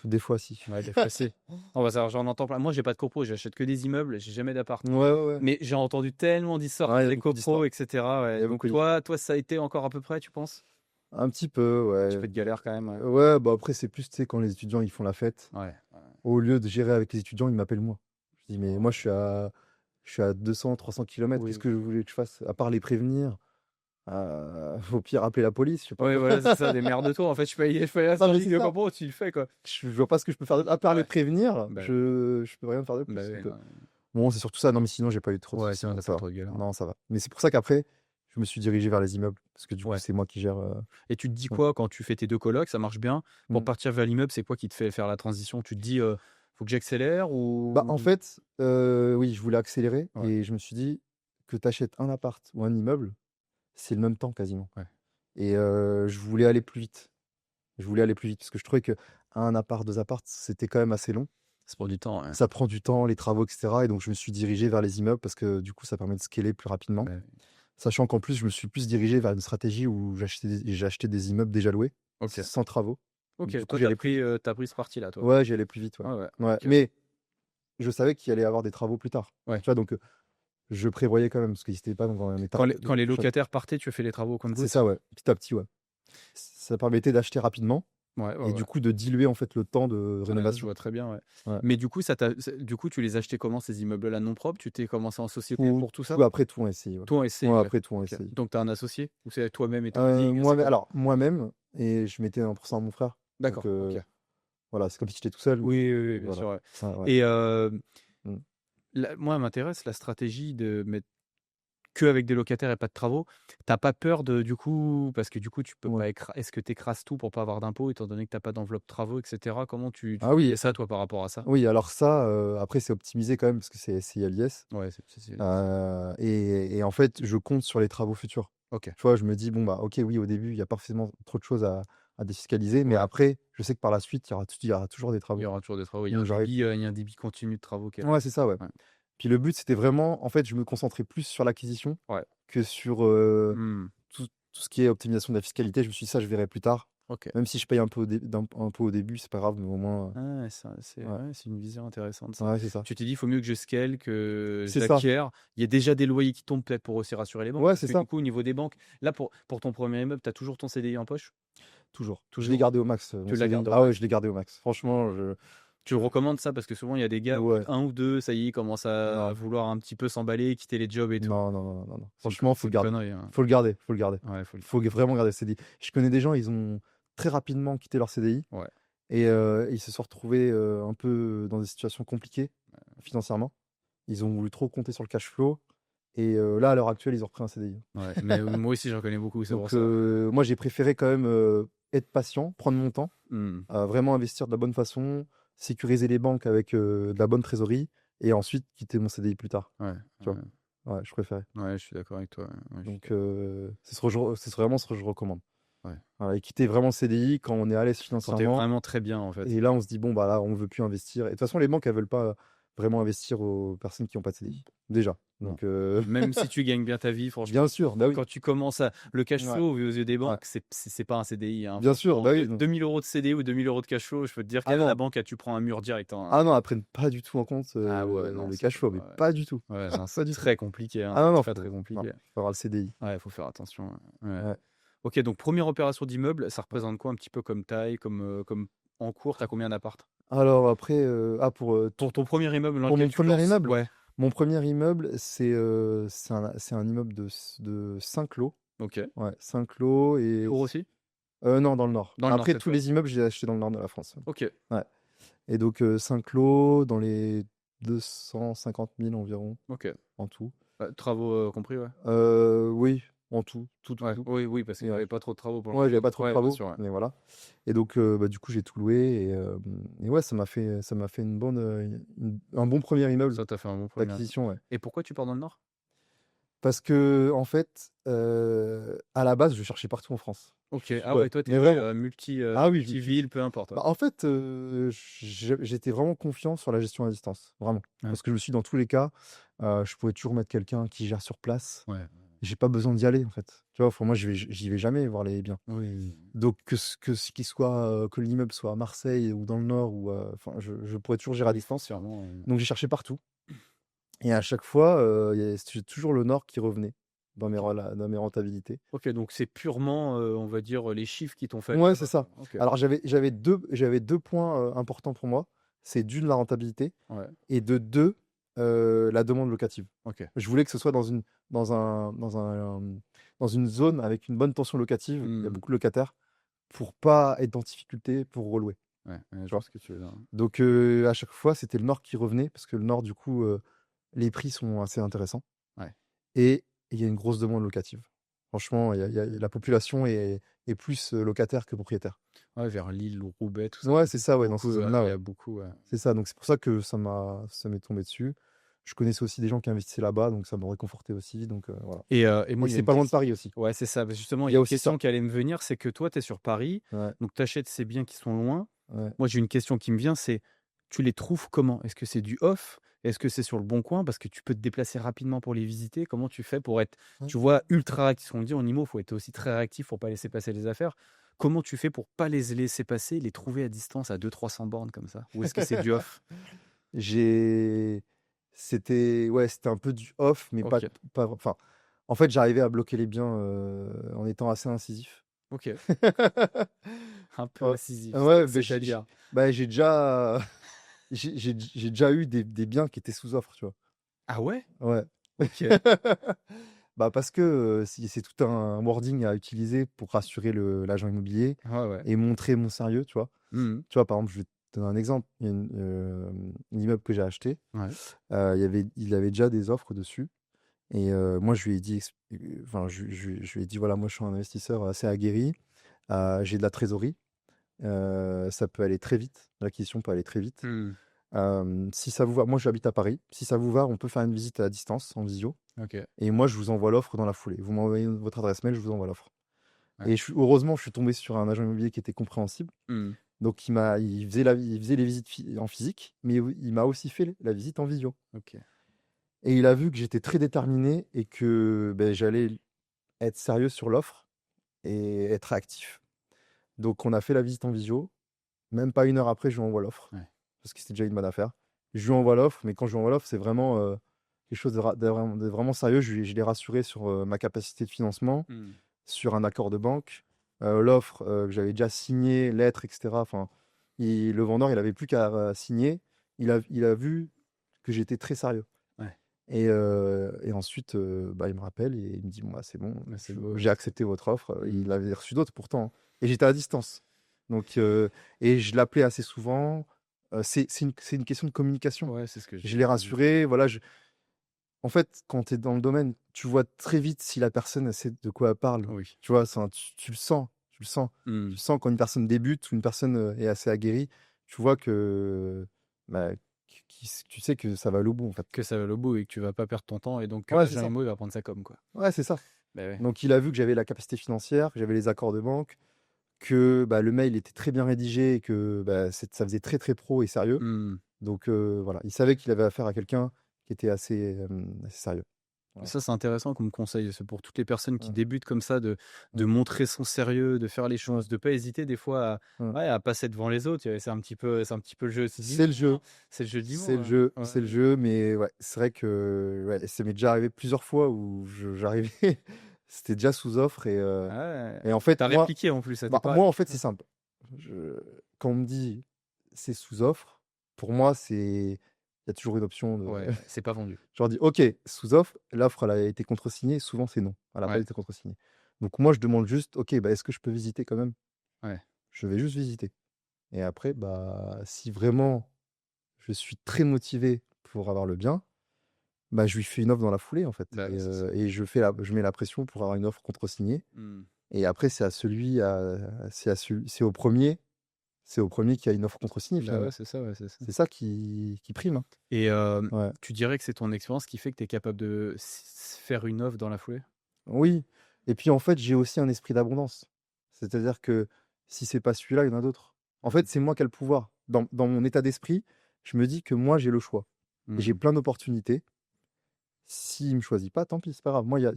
Des fois, si. Ouais, des fois, si. On va savoir, j'en entends plein. Moi, j'ai pas de copro, j'achète que des immeubles, j'ai jamais d'appart. Ouais, ouais, ouais. Mais j'ai entendu tellement d'histoires Ouais, il sur y a les beaucoup copros d'histoires. et cetera, Il y ouais. a Donc beaucoup d'histoires. toi, ça a été encore à peu près, tu penses? Un petit peu, Un petit ouais. peu de galère quand même, ouais. Ouais, bah, après, c'est plus, tu sais, quand les étudiants, ils font la fête, Ouais, ouais. au lieu de gérer avec les étudiants, ils m'appellent moi. Je dis: «Mais moi, je suis à 200-300 kilomètres, qu'est-ce Oui. que vous voulez que je fasse? À part les prévenir, au pire, appeler la police, je sais pas Ouais, quoi». voilà, c'est ça, démerde-toi. En fait, je paye la Non, mais syndic c'est de ça. copro, tu le fais, quoi. Je vois pas ce que je peux faire d'autre. À part les Ouais. prévenir, Bah, je peux rien faire de bah plus, oui, donc non. bon, c'est surtout ça. Non, mais sinon, j'ai pas eu trop de Ouais, soucis, sinon, donc tu ça pas va. trop de galère. Non, ça va. Mais c'est pour ça qu'après, je me suis dirigé vers les immeubles parce que du coup, Ouais. c'est moi qui gère, Et tu te dis mmh, quoi quand tu fais tes 2 colocs, ça marche bien? Pour mmh. partir vers l'immeuble, c'est quoi qui te fait faire la transition? Tu te dis, «Faut que j'accélère» Bah, ou en fait, oui, je voulais accélérer ouais, et je me suis dit: «Que tu achètes un appart ou un immeuble, c'est le même temps quasiment» ouais, et je voulais aller plus vite. Je voulais aller plus vite parce que je trouvais que un appart, 2 apparts, c'était quand même assez long. ça prend du temps, ouais. Ça prend du temps, les travaux et cetera et donc je me suis dirigé vers les immeubles parce que du coup, ça permet de scaler plus rapidement. Bah, Sachant qu'en plus, je me suis plus dirigé vers une stratégie où j'ai acheté des immeubles déjà loués, OK. sans travaux. Du OK, coup, toi, j'y allais plus vite. tu pris ce parti-là, toi? Ouais, j'y allais plus vite, ouais. Ouais, ouais, Ouais, OK. mais je savais qu'il allait y avoir des travaux plus tard. Ouais. Tu vois? Donc, je prévoyais quand même parce qu'ils étaient pas dans un état Quand les cha locataires partaient, tu as fait les travaux au c'est compte-gouttes? ça, ouais, petit à petit, ouais. Ça permettait d'acheter rapidement Ouais, ouais, et ouais. du coup, de diluer, en fait, le temps de Ouais, je rénovation. vois très bien, ouais. Ouais. Mais du coup, du coup, tu les achetais comment ces immeubles-là non propres? Tu t'es commencé en société Tout pour tout ça? tout après tout en SCI, ouais. Tout en SCI, Ouais, ouais. après tout en OK. SCI. Donc tu as un associé? Ou c'est toi-même et ton holding? C'est Moi-mê quoi? alors moi-même et je mettais 1 à mon frère. Donc, D'accord, OK. voilà, c'est comme si j'étais tout seul. Oui, oui, oui, bien Voilà. sûr, ouais. Ouais, ouais. Et Mmh. moi, elle m'intéresse la stratégie de mettre qu'avec des locataires et pas de travaux. Tu as pas peur de du coup parce que du coup, tu peux Ouais. pas est-ce que tu écrases tout pour pas avoir d'impôts étant donné que tu as pas d'enveloppe travaux et cetera? Comment tu Ah oui, voyais ça toi par rapport à ça? oui, alors ça, après c'est optimisé quand même parce que c'est SCI à l'IS, Ouais, c'est et en fait, je compte sur les travaux futurs. OK. Tu vois? Je me dis: «Bon, bah, OK, oui, au début, il y a pas forcément trop de choses à défiscaliser, mais Ouais, après, je sais que par la suite, il y aura toujours des il y travaux». aura toujours des travaux. Donc j'arrive Il y a un débit continu de travaux qui est là. ouais, c'est ça, ouais. Ouais. Puis le but, c'était vraiment en fait, je me concentrais plus sur l'acquisition Ouais. que sur, Mmh. tout ce qui est optimisation de la fiscalité. Je me suis dit: «Ça, je verrai plus tard». OK. Même si je paye un peu au début, c'est pas grave, mais au moins, Ah ouais, ça c'est ouais, ouais, c'est une vision intéressante ça. ouais, c'est ça. Tu t'es dit: «Il faut mieux que je scale, que C'est ça. j'acquière». Il y a déjà des loyers qui tombent peut-être pour aussi rassurer les banques? Ouais, Parce c'est que ça, du coup, au niveau des banques, là pour ton premier immeuble, tu as toujours ton CDI en poche? toujours. Je l'ai Toujours? gardé au max, mon Tu la CDI. gardes au Ah ouais, max? je l'ai gardé au max. Franchement, Tu le recommandes ça? Parce que souvent il y a des gars, au bout ouais, d'1 ou 2, ça y est, ils commencent à non, vouloir un petit peu s'emballer, quitter les jobs et tout. non, non, non, non, non, non. C'est une Franchement, faut c'est le une garder. connerie, hein. Faut le garder, faut le garder. Ouais, faut le Faut vraiment garder le CDI. Je connais des gens, ils ont très rapidement quitté leur CDI ouais, et ils se sont retrouvés, un peu dans des situations compliquées financièrement. Ils ont voulu trop compter sur le cash flow et là, à l'heure actuelle, ils ont repris un CDI. ouais. Mais moi aussi j'en connais beaucoup, c'est pour Donc ça. moi, j'ai préféré quand même, être patient, prendre mon temps, Mmh. vraiment investir de la bonne façon, sécuriser les banques avec, de la bonne trésorerie et ensuite quitter mon CDI plus tard, Ouais, tu vois? ouais, Ouais, je préférais. ouais, je suis d'accord avec toi, ouais, ouais, je suis Donc d'accord. c'est vraiment ce que je recommande. Ouais. Voilà et quitter vraiment le CDI quand on est à l'aise Quand tu es financièrement vraiment très bien, en fait. et là, on se dit: «Bon, bah, là, on veut plus investir» et de toute façon, les banques, elles veulent pas vraiment investir aux personnes qui ont pas de CDI, déjà. Non. Donc Même si tu gagnes bien ta vie, franchement, bien sûr, bah, oui. quand tu commences à le cash Ouais, flow, vu aux yeux des ouais. banques, c'est pas un CDI, hein, Bien sûr, franchement. bah, De oui, non. 2 000 € de CDI ou 2 000 € de cash flow, je peux te dire Ah qu'à la non, banque, tu prends un mur direct, hein. ah non, elles prennent pas du tout en compte, Ah ouais, non, le c'est cash flow, mais ouais, pas du tout. ouais, non, Pas c'est du tout. très compliqué, hein, Ah non, c'est non, très, très non, compliqué. faut avoir le CDI. Ouais, il faut faire attention, ouais. Ouais. Ouais. OK, donc première opération d'immeuble, ça représente quoi un petit peu comme taille, comme en cours, tu as combien d'appart? Alors après, Pour ton premier immeuble dans pour lequel mon tu te premier lances? immeuble? Ouais, Mon premier immeuble, c'est un immeuble de 5 lots. OK. Ouais, 5 lots et Tours aussi? non, dans le nord. Dans le nord Après cette tous fois? les immeubles, j'ai acheté dans le nord de la France. OK. Ouais et donc 5 lots dans les 250 000 environ, OK. en tout. Travaux, compris, ouais? Oui, en tout, tout, tout, Ouais, tout. oui, oui, parce qu'il y Ouais. avait pas trop de travaux pour Ouais, j'avais l'instant. pas trop de Ouais, bien travaux, sûr, ouais. mais voilà et donc bah, du coup, j'ai tout loué et ouais, ça m'a fait un bon premier immeuble Ça t'a fait un bon premier. d'acquisition, ouais. Et pourquoi tu pars dans le nord? Parce que en fait, à la base, je cherchais partout en France. OK. Ah Ouais, ouais, toi, tu mais étais, vraiment. multi, Ah oui, multi-ville, peu importe, ouais. bah, en fait, j'étais vraiment confiant sur la gestion à distance, vraiment. Ouais. Parce que je me suis dit dans tous les cas, je pourrais toujours mettre quelqu'un qui gère sur place. Ouais. J'ai pas besoin d'y aller, en fait. Tu vois? Enfin, moi, j'y vais jamais voir les biens. Oui, oui, oui. Donc qu'il soit, que l'immeuble soit à Marseille ou dans le nord ou, enfin, je pourrais toujours gérer à Oui, distance. clairement, Donc j'ai cherché partout et à chaque fois, c'est toujours le nord qui revenait OK. dans mes rentabilités. OK, donc c'est purement, on va dire, les chiffres qui t'ont fait aller Ouais, c'est là-bas, ça. quoi. OK. Alors j'avais 2 points, importants pour moi. C'est d'une la rentabilité Ouais. et de 2 la demande locative. OK. Je voulais que ce soit dans un dans un, dans une zone avec une bonne tension locative. Il y a Mmh. beaucoup de locataires pour pas être en difficulté pour relouer, Ouais, ouais, je tu vois vois? ce que tu veux dire. Donc à chaque fois, c'était le nord qui revenait parce que le nord, du coup, les prix sont assez intéressants Ouais. et il y a une grosse demande locative. Franchement, la population est plus, locataire que propriétaire. Ouais, vers Lille ou Roubaix, tout ça, Ouais, il y a c'est ça, ouais, dans beaucoup, ces zones-là, il y ouais. a beaucoup, ouais. C'est ça, donc c'est pour ça que ça m'est tombé dessus. Je connaissais aussi des gens qui investissaient là-bas, donc ça me réconfortait aussi, donc voilà. Et Et moi, il y a c'est une pas loin de question. Paris aussi. Ouais, c'est ça. Bah, justement, Il il y y a a une aussi ça. question qui allait me venir, c'est que toi, tu es sur Paris, Ouais, donc tu achètes ces biens qui sont loin. ouais. Moi, j'ai une question qui me vient, c'est tu les trouves comment? Est-ce que c'est du off? Est-ce que c'est sur le bon coin? Parce que tu peux te déplacer rapidement pour les visiter. Comment tu fais pour être, Ouais. tu vois, ultra réactif? On dit en IMO, il faut être aussi très réactif pour pas laisser passer les affaires. Comment tu fais pour pas les laisser passer, les trouver à distance à 200-300 bornes comme ça? Ou est-ce que c'est du off? J'ai c'était un peu du off, mais OK, enfin, en fait, j'arrivais à bloquer les biens, en étant assez incisif. OK. Un peu Ouais, incisif, ouais, beh, c'est-à-dire? j'ai déjà j'ai déjà eu des biens qui étaient sous offre, tu vois? Ah ouais? Ouais. OK. Bah, parce que, c'est tout un wording à utiliser pour rassurer l'agent immobilier Ouais, ouais. et montrer mon sérieux, tu vois? Mmh. Tu vois, par exemple, je vais te donner un exemple. Il y a un immeuble que j'ai acheté, Ouais. il avait déjà des offres dessus et moi je lui ai dit enfin je lui ai dit: «Voilà, moi je suis un investisseur assez aguerri, j'ai de la trésorerie, ça peut aller très vite, l'acquisition peut aller très vite. Mmh. Si ça vous va» moi j'habite à Paris. «Si ça vous va, on peut faire une visite à distance, en visio OK. et moi je vous envoie l'offre dans la foulée. Vous m'envoyez votre adresse mail, je vous envoie l'offre» Ouais. et heureusement, je suis tombé sur un agent immobilier qui était compréhensible. Mmh. Donc il faisait les visites en physique, mais il m'a aussi fait la visite en visio OK. et il a vu que j'étais très déterminé et que, beh, j'allais être sérieux sur l'offre et être actif. Donc on a fait la visite en visio, même pas 1 heure après, je lui envoie l'offre, Ouais. parce que c'était déjà une bonne affaire. Je lui envoie l'offre, mais quand je lui envoie l'offre, c'est vraiment, quelque chose de vraiment sérieux. Je l'ai rassuré sur, ma capacité de financement, Mmh. sur un accord de banque, l'offre, que j'avais déjà signée, lettre et cetera. Enfin, le vendeur, il avait plus qu'à, signer. Il a vu que j'étais très sérieux Ouais. et ensuite, bah, il me rappelle et il me dit: «Bon, bah, c'est bon, Bah, c'est beau, j'ai ouais. accepté votre offre». Mmh. Il avait reçu d'autres pourtant, hein et j'étais à distance. Donc et je l'appelais assez souvent. C'est une question de communication. Ouais, c'est ce que Je j'ai l'ai j'ai vu. rassuré, voilà, en fait, quand tu es dans le domaine, tu vois très vite si la personne, elle sait de quoi elle parle. Oui. Tu vois? Enfin, tu le sens, tu le sens. Tu Mmh. le sens quand une personne débute ou une personne, est assez aguerrie, tu vois que, bah, tu sais que ça va aller au bout, en fait. Que ça va au bout et que tu vas pas perdre ton temps et donc que Ouais, c'est l'agent ça. IMO, il va prendre ça comme, quoi. Ouais, c'est ça. Beh, ouais. Donc il a vu que j'avais la capacité financière, que j'avais les accords de banque, que, bah, le mail était très bien rédigé et que, bah, ça faisait très, très pro et sérieux. Mmh. Donc voilà, il savait qu'il avait affaire à quelqu'un qui était assez sérieux. Voilà. Ça, c'est intéressant comme conseil. C'est pour toutes les personnes qui Ouais, débutent comme ça, de ouais, montrer son sérieux, de faire les ouais, choses, de pas hésiter des fois à, ouais. ouais, à passer devant les autres. C'est un petit peu le jeu C'est le jeu, c'est le jeu du monde, hein. Ouais, c'est le ouais. jeu, mais ouais, c'est vrai que ouais, ça m'est déjà arrivé plusieurs fois où j'arrivais, c'était déjà sous offre Ouais. et en fait, Tu répliqué en plus, ça t'est bah, pas moi, en répliqué, fait, toi? c'est simple. Quand on me dit c'est sous offre, pour moi, il y a toujours une option de. Ouais, ouais, c'est pas vendu. Je leur dis ok, sous offre, l'offre, elle a été contresignée. Souvent, c'est non, elle n'a pas Ouais, été contresignée. Donc moi, je demande juste ok, bah, est-ce que je peux visiter quand même? ouais. Je vais juste visiter. Et après, bah, si vraiment je suis très motivé pour avoir le bien, bah, je lui fais une offre dans la foulée, en fait Bah, ouais, c'est ça. et je mets la pression pour avoir une offre contresignée Mmh. et après c'est au premier, c'est au premier qui a une offre contre-signée, Bah, ouais, finalement. c'est ça, ouais, c'est ça. C'est ça qui prime, hein. Et Ouais. tu dirais que c'est ton expérience qui fait que tu es capable de faire une offre dans la foulée? Oui et puis, en fait, j'ai aussi un esprit d'abondance. C'est-à-dire que si c'est pas celui-là, il y en a d'autres. En fait, Mmh. c'est moi qui ai le pouvoir. Dans mon état d'esprit, je me dis que moi, j'ai le choix et j'ai Mmh. plein d'opportunités. S'il me choisit pas, tant pis, c'est pas grave. Moi, il y a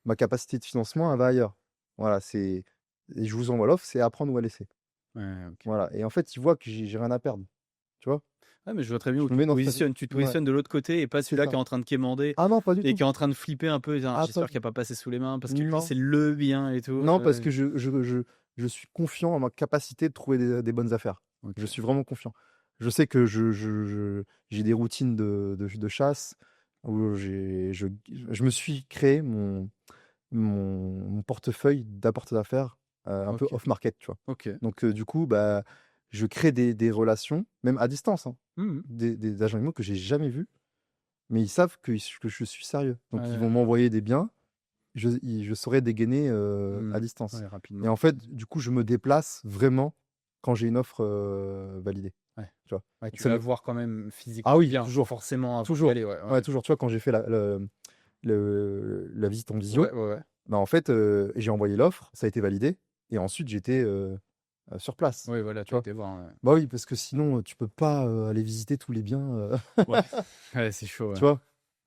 ma capacité de financement, elle va ailleurs. Voilà, c'est et je vous envoie l'offre, c'est à prendre ou à laisser. Ouais, OK. Voilà et en fait, ils voient que j'ai rien à perdre, tu vois? Ouais, mais je vois très bien Je où me mets dans cette tu te ouais, positionnes de l'autre côté et pas c'est celui-là qui ça. est en train de quémander Ah non, pas du et tout. qui est en train de flipper un peu et dire: «Ah, Ah pas j'espère qu'il a pas passé sous les mains parce que lui, non, c'est le bien et tout». non parce que je suis confiant en ma capacité de trouver des bonnes affaires. Je OK. suis vraiment confiant. Je sais que j'ai des routines de chasse où je me suis créé mon portefeuille d'apporteurs d'affaires, un peu OK. off market, tu vois? OK. Donc du coup, bah, je crée des relations, même à distance, hein, Mmh mh. des agents immo que j'ai jamais vus, mais ils savent que je suis sérieux. Donc ils Ouais. vont m'envoyer des biens, je saurai dégainer, à Mmh. distance Ouais, et rapidement. en fait, du coup, je me déplace vraiment quand j'ai une offre, validée, Ouais. tu vois? Ouais, tu Ça vas m'est voir quand même physiquement ah oui, bien, toujours, forcément avant d'y toujours. aller, ouais, Ouais, ouais. toujours. Tu vois, quand j'ai fait la visite en Ouais, visio, ouais, ouais. bah, en fait, j'ai envoyé l'offre, ça a été validé et ensuite j'étais, sur place, Oui, voilà, tu tu as vois? été voir, ouais. Bah, oui, parce que sinon, tu peux pas, aller visiter tous les biens, Ouais. Ouais, c'est chaud, ouais. tu vois?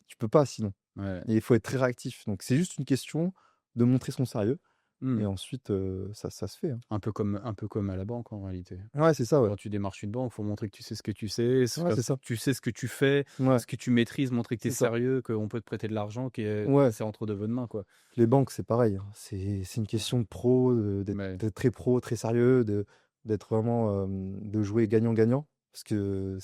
Tu peux pas sinon Ouais. et il faut être très réactif. Donc c'est juste une question de montrer son sérieux Mmh. et ensuite, ça se fait, hein. Un peu comme à la banque en réalité. Ouais, c'est ça, ouais. Quand tu démarches une banque, faut montrer que tu sais ce que tu sais, Ouais, c'est ça. tu sais ce que tu fais, Ouais, ce que tu maîtrises, montrer que tu es c'est ça. sérieux, qu'on peut te prêter de l'argent, que Ouais, c'est entre de bonnes mains, quoi. les banques, c'est pareil, hein. C'est une Ouais. question de pro, Mais d'être très pro, très sérieux, d'être vraiment, de jouer gagnant-gagnant parce que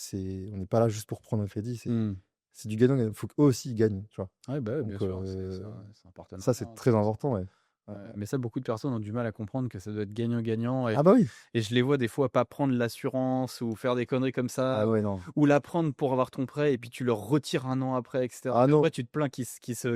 on n'est pas là juste pour prendre un crédit, mmh. c'est du gagnant-gagnant. Il faut qu'eux aussi ils gagnent, tu vois? Ouais, bah, ouais, bien Donc sûr, c'est un ça, partenariat, c'est hein, de très toute façon. important, ouais. Ouais, Ouais, ouais. mais ça, beaucoup de personnes ont du mal à comprendre que ça doit être gagnant-gagnant Ah bah oui! et je les vois des fois pas prendre l'assurance ou faire des conneries comme ça Ah ouais, non. ou la prendre pour avoir ton prêt et puis tu leur retires un an après et cetera. Ah Et non, après tu te plains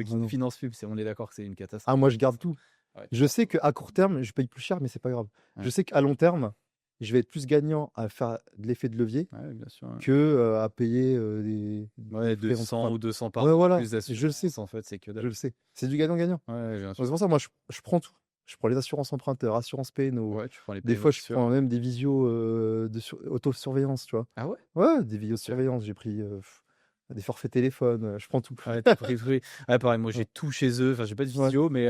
ah qu'ils ne non. financent plus, on est d'accord que c'est une Ah catastrophe. moi, je garde tout. Ouais, tu Je gardes sais tout. qu'à court terme, je paye plus cher, mais c'est pas grave. Je Ouais, sais qu'à long terme, je vais être plus gagnant à faire de l'effet de levier ouais, bien sûr, ouais. que, à payer, des Ouais, frais 200 enfin ou 200 par ouais, mois de voilà, plus je le sais, d'assurance, en fait, c'est que dalle. je le sais. C'est du gagnant-gagnant. Ouais, ouais, bien Donc c'est sûr. pour ça, moi, je prends tout. Je prends les assurances emprunteurs, assurance P&O. Ouais, tu prends les Des fois, PMO, je sûr. prends même des visios, de autosurveillance, tu vois? Ah ouais? Ouais, des OK. vidéosurveillance, j'ai pris, des forfaits téléphone, je prends tout. Ouais, tu pris oui. Ouais, pareil, moi, j'ai Ouais, tout chez eux. Enfin, j'ai pas de ouais, visio, mais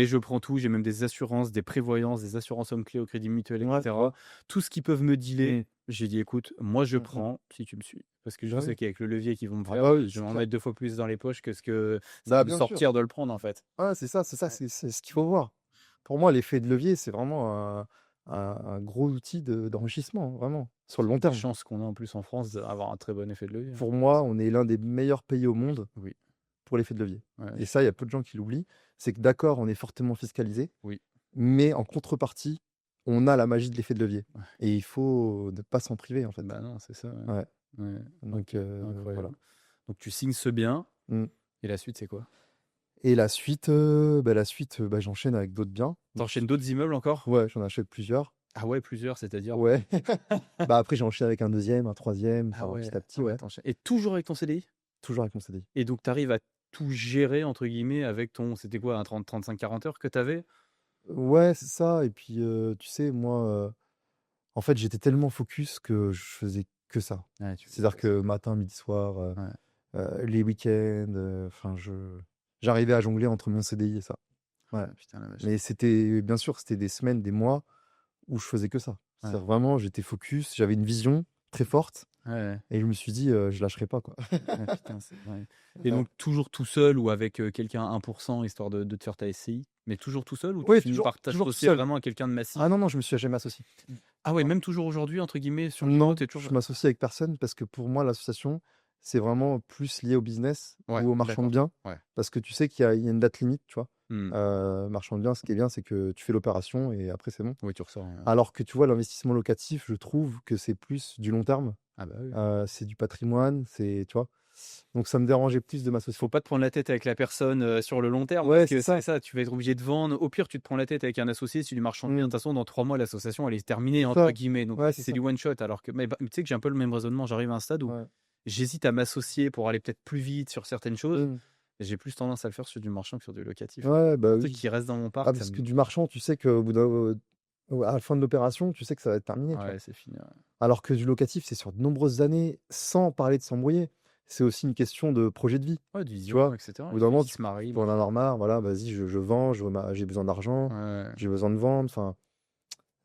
je prends tout. J'ai même des assurances, des prévoyances, des assurances hommes clés au Crédit Mutuel et ouais, tu cetera. vois? Tout ce qu'ils peuvent me dealer, Mmh. j'ai dit: «Écoute, moi, je Mmh. prends si tu me suis». Parce que je Bah sais oui. qu'avec le levier qu'ils vont me Ah faire, bah oui, je c'est vais en clair. mettre 2 fois plus dans les poches que ce que ça Bah, va me bien sûr. sortir de le prendre, en fait. Ouais, c'est ça, Ouais. c'est ce qu'il faut voir. Pour moi, l'effet de levier, c'est vraiment un gros outil d'enrichissement, hein, vraiment, sur le long terme. Chance qu'on a en plus en France d'avoir un très bon effet de levier, hein. Pour moi, on est l'un des meilleurs pays au monde Oui, pour l'effet de levier ouais, et ça, il y a peu de gens qui l'oublient. C'est que d'accord, on est fortement fiscalisé, oui, mais en contrepartie, on a la magie de l'effet de levier ouais. et il faut ne pas s'en priver, en fait. Bah, non, c'est ça, ouais. Ouais, Ouais, donc OK, incroyable. voilà. Donc tu signes ce bien Mmh et la suite, c'est quoi? et la suite, bah, j'enchaîne avec d'autres biens. Tu enchaînes d'autres immeubles encore? Ouais, j'en achète plusieurs. Ah ouais, plusieurs, c'est-à-dire? Ouais. Bah, après, j'ai enchaîné avec un deuxième, un troisième, Ah enfin, ouais, petit à petit, ah ouais, ouais. tu et toujours avec ton CDI? Toujours avec mon CDI. Et donc tu arrives à tout «gérer» entre guillemets avec ton c'était quoi, un 35-40 heures que tu avais? Ouais, c'est ça et puis, tu sais, moi, en fait, j'étais tellement focus que je faisais que ça. Ouais, tu faisais C'est-à-dire que ça. que matin, midi, soir, Ouais, les week-ends, enfin, j'arrivais à jongler entre mon CDI et ça. Ouais. ah putain la vache. Mais c'était bien sûr, c'était des semaines, des mois où je faisais que ça. Ouais, C'est-à-dire vraiment, j'étais focus, j'avais une vision très forte ouais, ouais. et je me suis dit: «Je lâcherai pas, quoi». Ah putain, c'est ouais. Et Ouais. donc toujours tout seul ou avec, quelqu'un à 1 histoire de te faire ta SCI? Mais toujours tout seul ou tu Oui, finis par toujours tout t'associer seul. vraiment à quelqu'un de Ah massif? non, non, je me suis jamais associé. Ah ouais, même toujours aujourd'hui entre guillemets sur le niveau, Non, tu es toujours je m'associe avec personne parce que pour moi, l'association, c'est vraiment plus lié au business ouais, ou au marchand de d'accord. biens. Ouais. Parce que tu sais qu'il y a une date limite, tu vois. Mmh. Marchand de biens, ce qui est bien, c'est que tu fais l'opération et après, c'est bon. Oui, tu ressors, Alors que tu vois, l'investissement locatif, je trouve que c'est plus du long terme. ah bah oui. C'est du patrimoine, c'est, tu vois. Donc ça me dérangeait plus de m'associer. Faut pas te prendre la tête avec la personne, sur le long terme, Ouais, parce c'est que c'est ça. ça, tu vas être obligé de vendre. Au pire, tu te prends la tête avec un associé, si du marchand de biens, de Mmh. toute façon, dans 3 mois, l'association, elle est «terminée» C'est entre ça. guillemets, donc Ouais, c'est c'est ça. du one shot. Alors que mais bah, tu sais que j'ai un peu le même raisonnement. J'arrive à un stade où Ouais. j'hésite à m'associer pour aller peut-être plus vite sur certaines choses, Mmh. et j'ai plus tendance à le faire sur du marchand que sur du locatif. Ouais, bah Un truc oui. qui reste dans mon Ah parc, ça parce me que du marchand, tu sais qu'au bout d'un à la fin de l'opération, tu sais que ça va être terminé, tu vois? ouais, c'est fini, ouais. Alors que du locatif, c'est sur de nombreuses années, sans parler de s'embrouiller. C'est aussi une question de projet de vie, Ouais, de tu vision vois? et cetera. Au Il bout y d'un en a moment, qui se marient, tu en machin. as marre, voilà, vas-y, je vends, j'ai besoin d'argent, Ouais. j'ai besoin de vendre, enfin,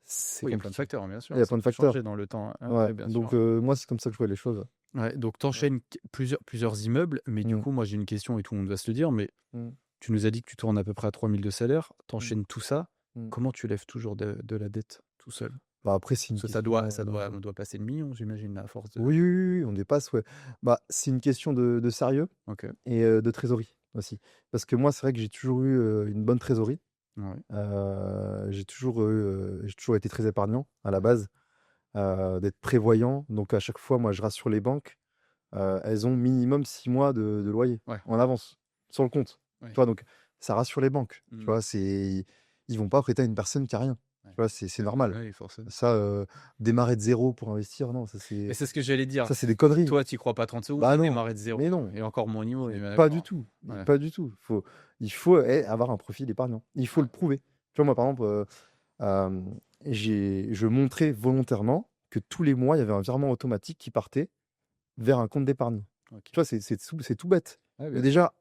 c'est Oui, il y a plein de compliqué. facteurs, bien Il sûr, y a ça plein de peut changer facteurs. dans le temps. Ouais, Ouais, ouais, bien donc sûr. moi, c'est comme ça que je vois les choses. Ouais, donc tu Ouais. enchaînes plusieurs immeubles, mais du Mmh. coup, moi, j'ai une question et tout le monde va se le dire, mais Mmh. tu nous as dit que tu tournes à peu près à 3 000 de salaire, tu Mmh. enchaînes tout ça, Mmh. comment tu lèves toujours de la dette tout seul? Bah, après, c'est une Parce que question, on doit passer le million, j'imagine, là, à force de oui, oui, oui, oui, on dépasse, ouais. Bah, c'est une question de sérieux OK, et de trésorerie aussi. Parce que moi, c'est vrai que j'ai toujours eu, une bonne trésorerie. ouais, J'ai toujours été très épargnant à la base, d'être prévoyant. Donc à chaque fois, moi, je rassure les banques, elles ont minimum 6 mois de loyer ouais, en avance sur le compte. Tu ouais. vois? Donc ça rassure les banques, tu Mmh. vois? Ils vont pas prêter à une personne qui a rien, Ouais. tu vois? C'est normal. Oui, forcément. Ça, démarrer de zéro pour investir, non, Et c'est ce que j'allais dire. ça, c'est des conneries. Toi, tu y crois pas 30 secondes Bah à non, démarrer de zéro, mais non, et encore mon niveau, on est mais bien pas du d'accord. tout, mais Ouais, pas du tout. Il faut avoir un profil épargnant. Il faut ouais, le prouver. Tu vois, moi, par exemple, je montrais volontairement que tous les mois, il y avait un virement automatique qui partait vers un compte d'épargne. OK. Tu vois, c'est tout bête. Ouais, Mais bien sûr. déjà,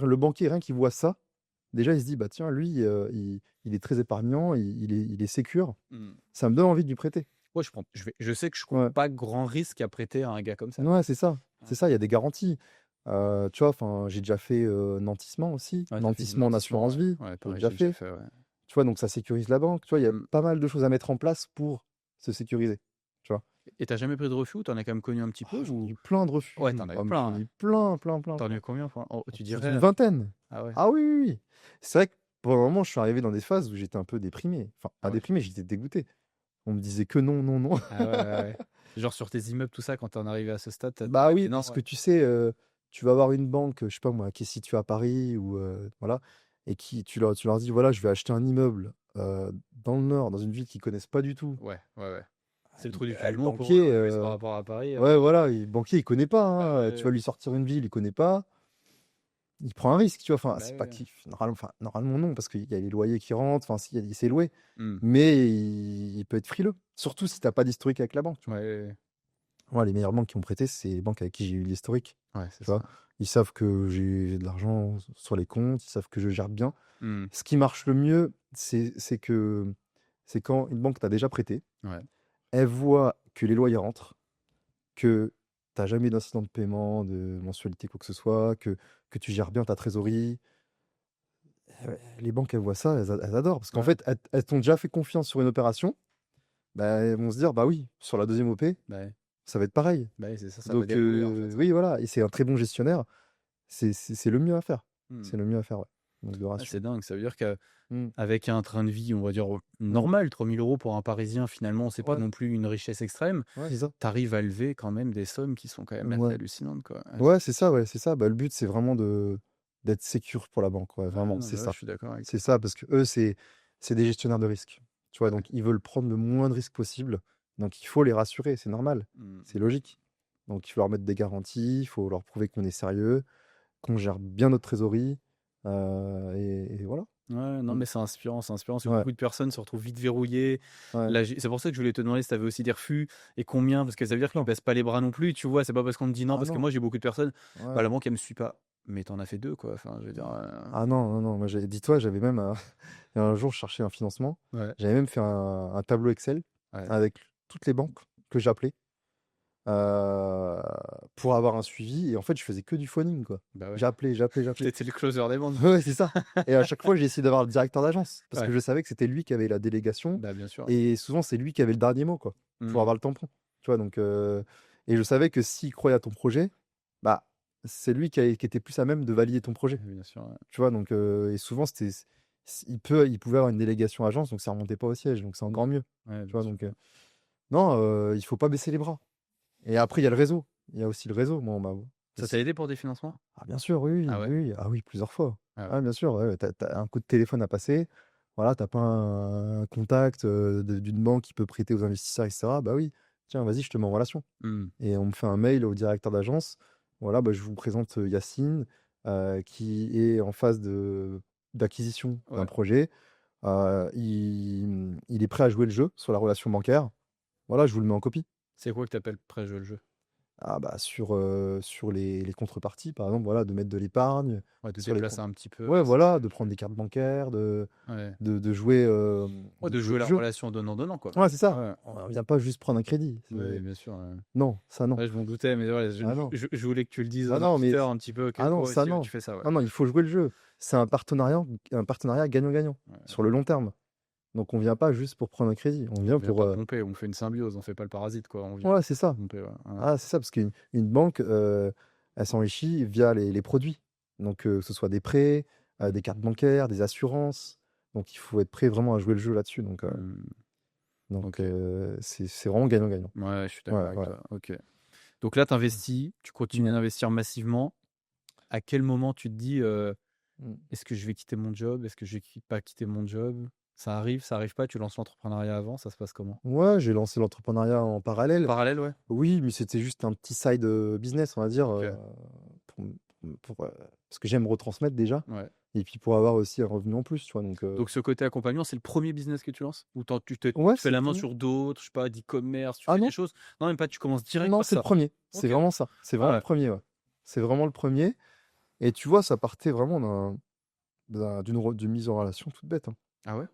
le banquier, rien qu'il voit ça, déjà, il se dit: «Bah, tiens, lui, il est très épargnant, il est sécure, Mmh. ça me donne envie de lui prêter». Ouais, je sais que je prends Ouais. pas grand risque à prêter à un gars comme ça. Ouais, c'est ça. Ouais. C'est ça, il y a des garanties. Tu vois, enfin, j'ai déjà fait, nantissement aussi, Ouais, tu fait du nantissement en nantissement, assurance ouais. vie, Ouais, j'ai pareil, déjà j'ai déjà fait. fait, ouais. Tu vois, donc ça sécurise la banque, tu vois? Il y a Mmh. pas mal de choses à mettre en place pour se sécuriser, tu vois? Et tu jamais pris de refus, ou tu en as quand même connu un petit Oh, peu, j'en ai ou? eu plein de Ouais, refus. tu en as eu Ah mais plein, j'en ai ouais. eu plein, plein, plein, Tu en as plein. eu combien, tu Peut-être une dirais? vingtaine. Ah ouais? Ah oui, oui, oui. C'est vrai que pour le moment, je suis arrivé dans des phases où j'étais un peu déprimé. Enfin, Ah pas ouais? déprimé, j'étais dégoûté. On me disait que non, non, non. Ah ouais, ouais, ouais. Genre sur tes immeubles, tout ça, quand tu en arrivé à ce stade, tu Bah as oui, dit: «Non», parce ouais. que tu sais, tu vas avoir une banque, je sais pas moi, qui est située à Paris ou voilà, et tu leur dis: «Voilà, je vais acheter un immeuble, dans le nord, dans une ville qu'ils connaissent pas du tout». Ouais, ouais, ouais. C'est le Il trou du le piment pour eux, banquier, en plus par rapport à Paris, ouais, voilà, le banquier, il connaît pas, bah hein, tu ouais, vas lui sortir une ville, il connaît pas, il prend un risque, tu vois? Enfin, bah c'est pas ouais. qu'il normalement non, parce qu'il y a les loyers qui rentrent, enfin si, c'est loué, Mmh. mais il peut être frileux, surtout si tu as pas d'historique avec la banque, tu Ouais, vois? ouais, ouais. Moi, les meilleures banques qui m'ont prêté, c'est les banques avec qui j'ai eu l'historique, Ouais, c'est tu vois? ça. Ils savent que j'ai de l'argent sur les comptes, ils savent que je gère bien. Mmh. Ce qui marche le mieux, c'est quand une banque t'a déjà prêté, Ouais. elle voit que les loyers rentrent, que tu as jamais d'incident de paiement, de mensualité, quoi que ce soit, que tu gères bien ta trésorerie. Les banques, elles voient ça, elles adorent parce qu'en Ouais, fait, elles t'ont déjà fait confiance sur une opération, bah, elles vont se dire: «Bah oui, sur la deuxième OP, bah ouais. ça va être pareil». Bah oui, c'est ça, ça va Donc dérouler, en fait. oui, voilà, et c'est un très bon gestionnaire, c'est le mieux à faire. Mmh. C'est le mieux à faire, ouais, donc de Ah, c'est rassurer. dingue, ça veut dire que Mmh. avec un train de vie, on va dire, Mmh. normal, 3 000 € pour un Parisien, finalement, c'est pas Ouais, non plus une richesse extrême. ouais, c'est ça. Tu arrives à lever quand même des sommes qui sont quand même assez Ouais. hallucinantes, quoi. Ouais, Ouais, c'est ça, ouais, c'est ça. Bah, le but, c'est vraiment d'être sécure pour la banque, ouais, ouais, vraiment, non, c'est mais ouais, ça. je suis d'accord avec C'est toi. ça, parce qu'eux, c'est des gestionnaires de risque. Tu vois? Ouais. Donc ils veulent prendre le moins de risques possible. Donc il faut les rassurer, c'est normal, Mmh. c'est logique. Donc il faut leur mettre des garanties, il faut leur prouver qu'on est sérieux, qu'on gère bien notre trésorerie, et voilà. Ouais, non, Mmh. mais c'est inspirant, c'est inspirant, parce que Ouais, beaucoup de personnes se retrouvent vite verrouillées. ouais. Là, c'est pour ça que je voulais te demander si tu avais aussi des refus et combien, parce que ça veut dire que tu Plein. baisses pas les bras non plus, tu vois? C'est pas parce qu'on te dit non, Ah parce que non, moi, j'ai beaucoup de personnes, bah, ouais. la banque, elle me suit pas. Mais tu en as fait 2, quoi. Enfin, je veux dire, Ah non, non, non, moi dis-toi, j'avais même il y a un jour, je cherchais un financement, ouais, j'avais même fait un tableau Excel ouais, avec toutes les banques que j'appelais. Heu, pour avoir un suivi, et en fait, je faisais que du phoning, quoi. bah, ouais. J'appelais, j'appelais, j'appelais. Tu es le closer des ventes. Ouais, c'est ça, et à chaque fois, j'ai essayé d'avoir le directeur d'agence parce que Ouais, je savais que c'était lui qui avait la délégation, bah, bien sûr. et souvent, c'est lui qui avait le dernier mot, quoi, pour Mmh. avoir le tampon. Tu vois? Donc et je savais que s'il croyait à ton projet, bah, c'est lui qui était plus à même de valider ton projet. Bien sûr, ouais. Tu vois? Donc et souvent, il pouvait avoir une délégation agence, donc ça remontait pas au siège, donc c'est encore mieux. Ouais, Tu bien vois? sûr. Donc non, il faut pas baisser les bras, et après, il y a le réseau. Il y a aussi le réseau. Moi, Ça t'a aidé pour des financements? Ah bien sûr, oui, Ah oui, ouais? oui, ah oui, plusieurs fois. Ah ouais. Ah bien sûr, ouais, tu un coup de téléphone à passer, voilà, t'as pas un contact, d'une banque qui peut prêter aux investisseurs et cetera. Bah oui, tiens, vas-y, je te mets en relation Mmh. et on me fait un mail au directeur d'agence. Voilà, bah, je vous présente, Yacine, qui est en phase d'acquisition d'un Ouais. projet. Il est prêt à jouer le jeu sur la relation bancaire. Voilà, je vous le mets en copie. C'est quoi que tu appelles prêt jouer le jeu? Ah bah, sur les contreparties, par exemple, voilà, de mettre de l'épargne, Ouais, de sur les déplacer comptes. un petit peu, Ouais, si voilà, de prendre des cartes bancaires, ouais. de jouer, Ouais, de de jouer jouer le la jeu. relation donnant-donnant, quoi. Ouais, c'est ça. Ouais. On vient pas juste prendre un crédit. Oui, bien sûr, ouais. Non, ça non. Ouais, je m'en doutais, mais ouais, Ah non. je voulais que tu le dises Bah aux non, mais auditeurs un petit peu que ah non, toi ça aussi, ouais, tu non. fais ça, ouais. Non, non, il faut jouer le jeu. C'est un partenariat gagnant-gagnant, Ouais. sur le long terme. Donc on vient pas juste pour prendre un crédit, on vient On vient pour, pas pomper, on fait une symbiose, on fait pas le parasite, quoi. On vient ouais, c'est ça. pomper, ouais. Ouais. Ah, c'est ça, parce qu'une banque, elle s'enrichit via les produits. Donc, que ce soit des prêts, Mmh. des cartes bancaires, des assurances. Donc, il faut être prêt vraiment à jouer le jeu là-dessus. Mmh. OK. C'est vraiment gagnant-gagnant. Ouais, je suis Ouais, d'accord avec ouais. toi. OK. Donc là, tu investis, tu continues Mmh. d'investir massivement. À quel moment tu te dis, Mmh. «Est-ce que je vais quitter mon job? Est-ce que je vais pas quitter mon job?» Ça arrive pas? Tu lances l'entrepreneuriat avant? Ça se passe comment? Ouais, j'ai lancé l'entrepreneuriat en En parallèle. parallèle, ouais? Oui, mais c'était juste un petit side, business, on va dire, OK. pour parce que j'aime retransmettre déjà Ouais. et puis pour avoir aussi un revenu en plus, tu vois? Donc ce côté accompagnement, c'est le premier business que tu lances? Ou Ouais, tu fais c'est le la main premier. sur d'autres, je sais pas, d'e-commerce, tu Ah fais des non? choses? Non, même pas, tu commences direct Non, par c'est le ça? premier. C'est OK. vraiment ça. C'est Ah vraiment le ouais. premier, ouais. C'est vraiment le premier. Et tu vois, ça partait vraiment d'une mise en relation toute bête, hein. Ah ouais?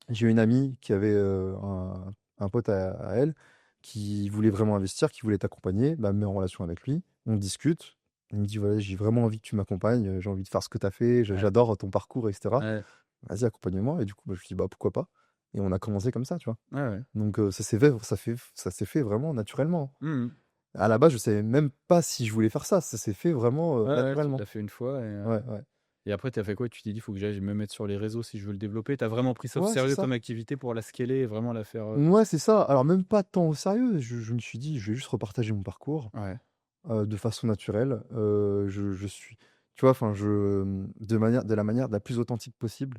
J'ai une amie qui avait, un pote à elle qui voulait vraiment investir, qui voulait t'accompagner, bah, elle me met en relation avec lui. On discute. Il me dit: «Voilà, j'ai vraiment envie que tu m'accompagnes, j'ai envie de faire ce que tu as fait, Ouais. j'adore ton parcours et cetera. Ouais. Vas-y, accompagne-moi» et du coup, bah, je me suis dit: «Bah, pourquoi pas?» Et on a commencé comme ça, tu vois? Ouais, ouais. Donc ça s'est fait vraiment naturellement, Mmh mh. hein. À la base, je savais même pas si je voulais faire ça. Ça s'est fait vraiment, Ouais, ouais, tu naturellement. l'as fait une fois Ouais, ouais. et après tu as fait quoi? Tu t'es dit: «Faut que j'aille me mettre sur les réseaux si je veux le développer». Tu as vraiment pris ça au Ouais, c'est sérieux ça. comme activité pour la scaler et vraiment la faire, Ouais, c'est ça. Alors même pas tant au sérieux, je me suis dit: «Je vais juste repartager mon parcours, ouais, de façon naturelle». Je suis tu vois? Enfin, de la manière la plus authentique possible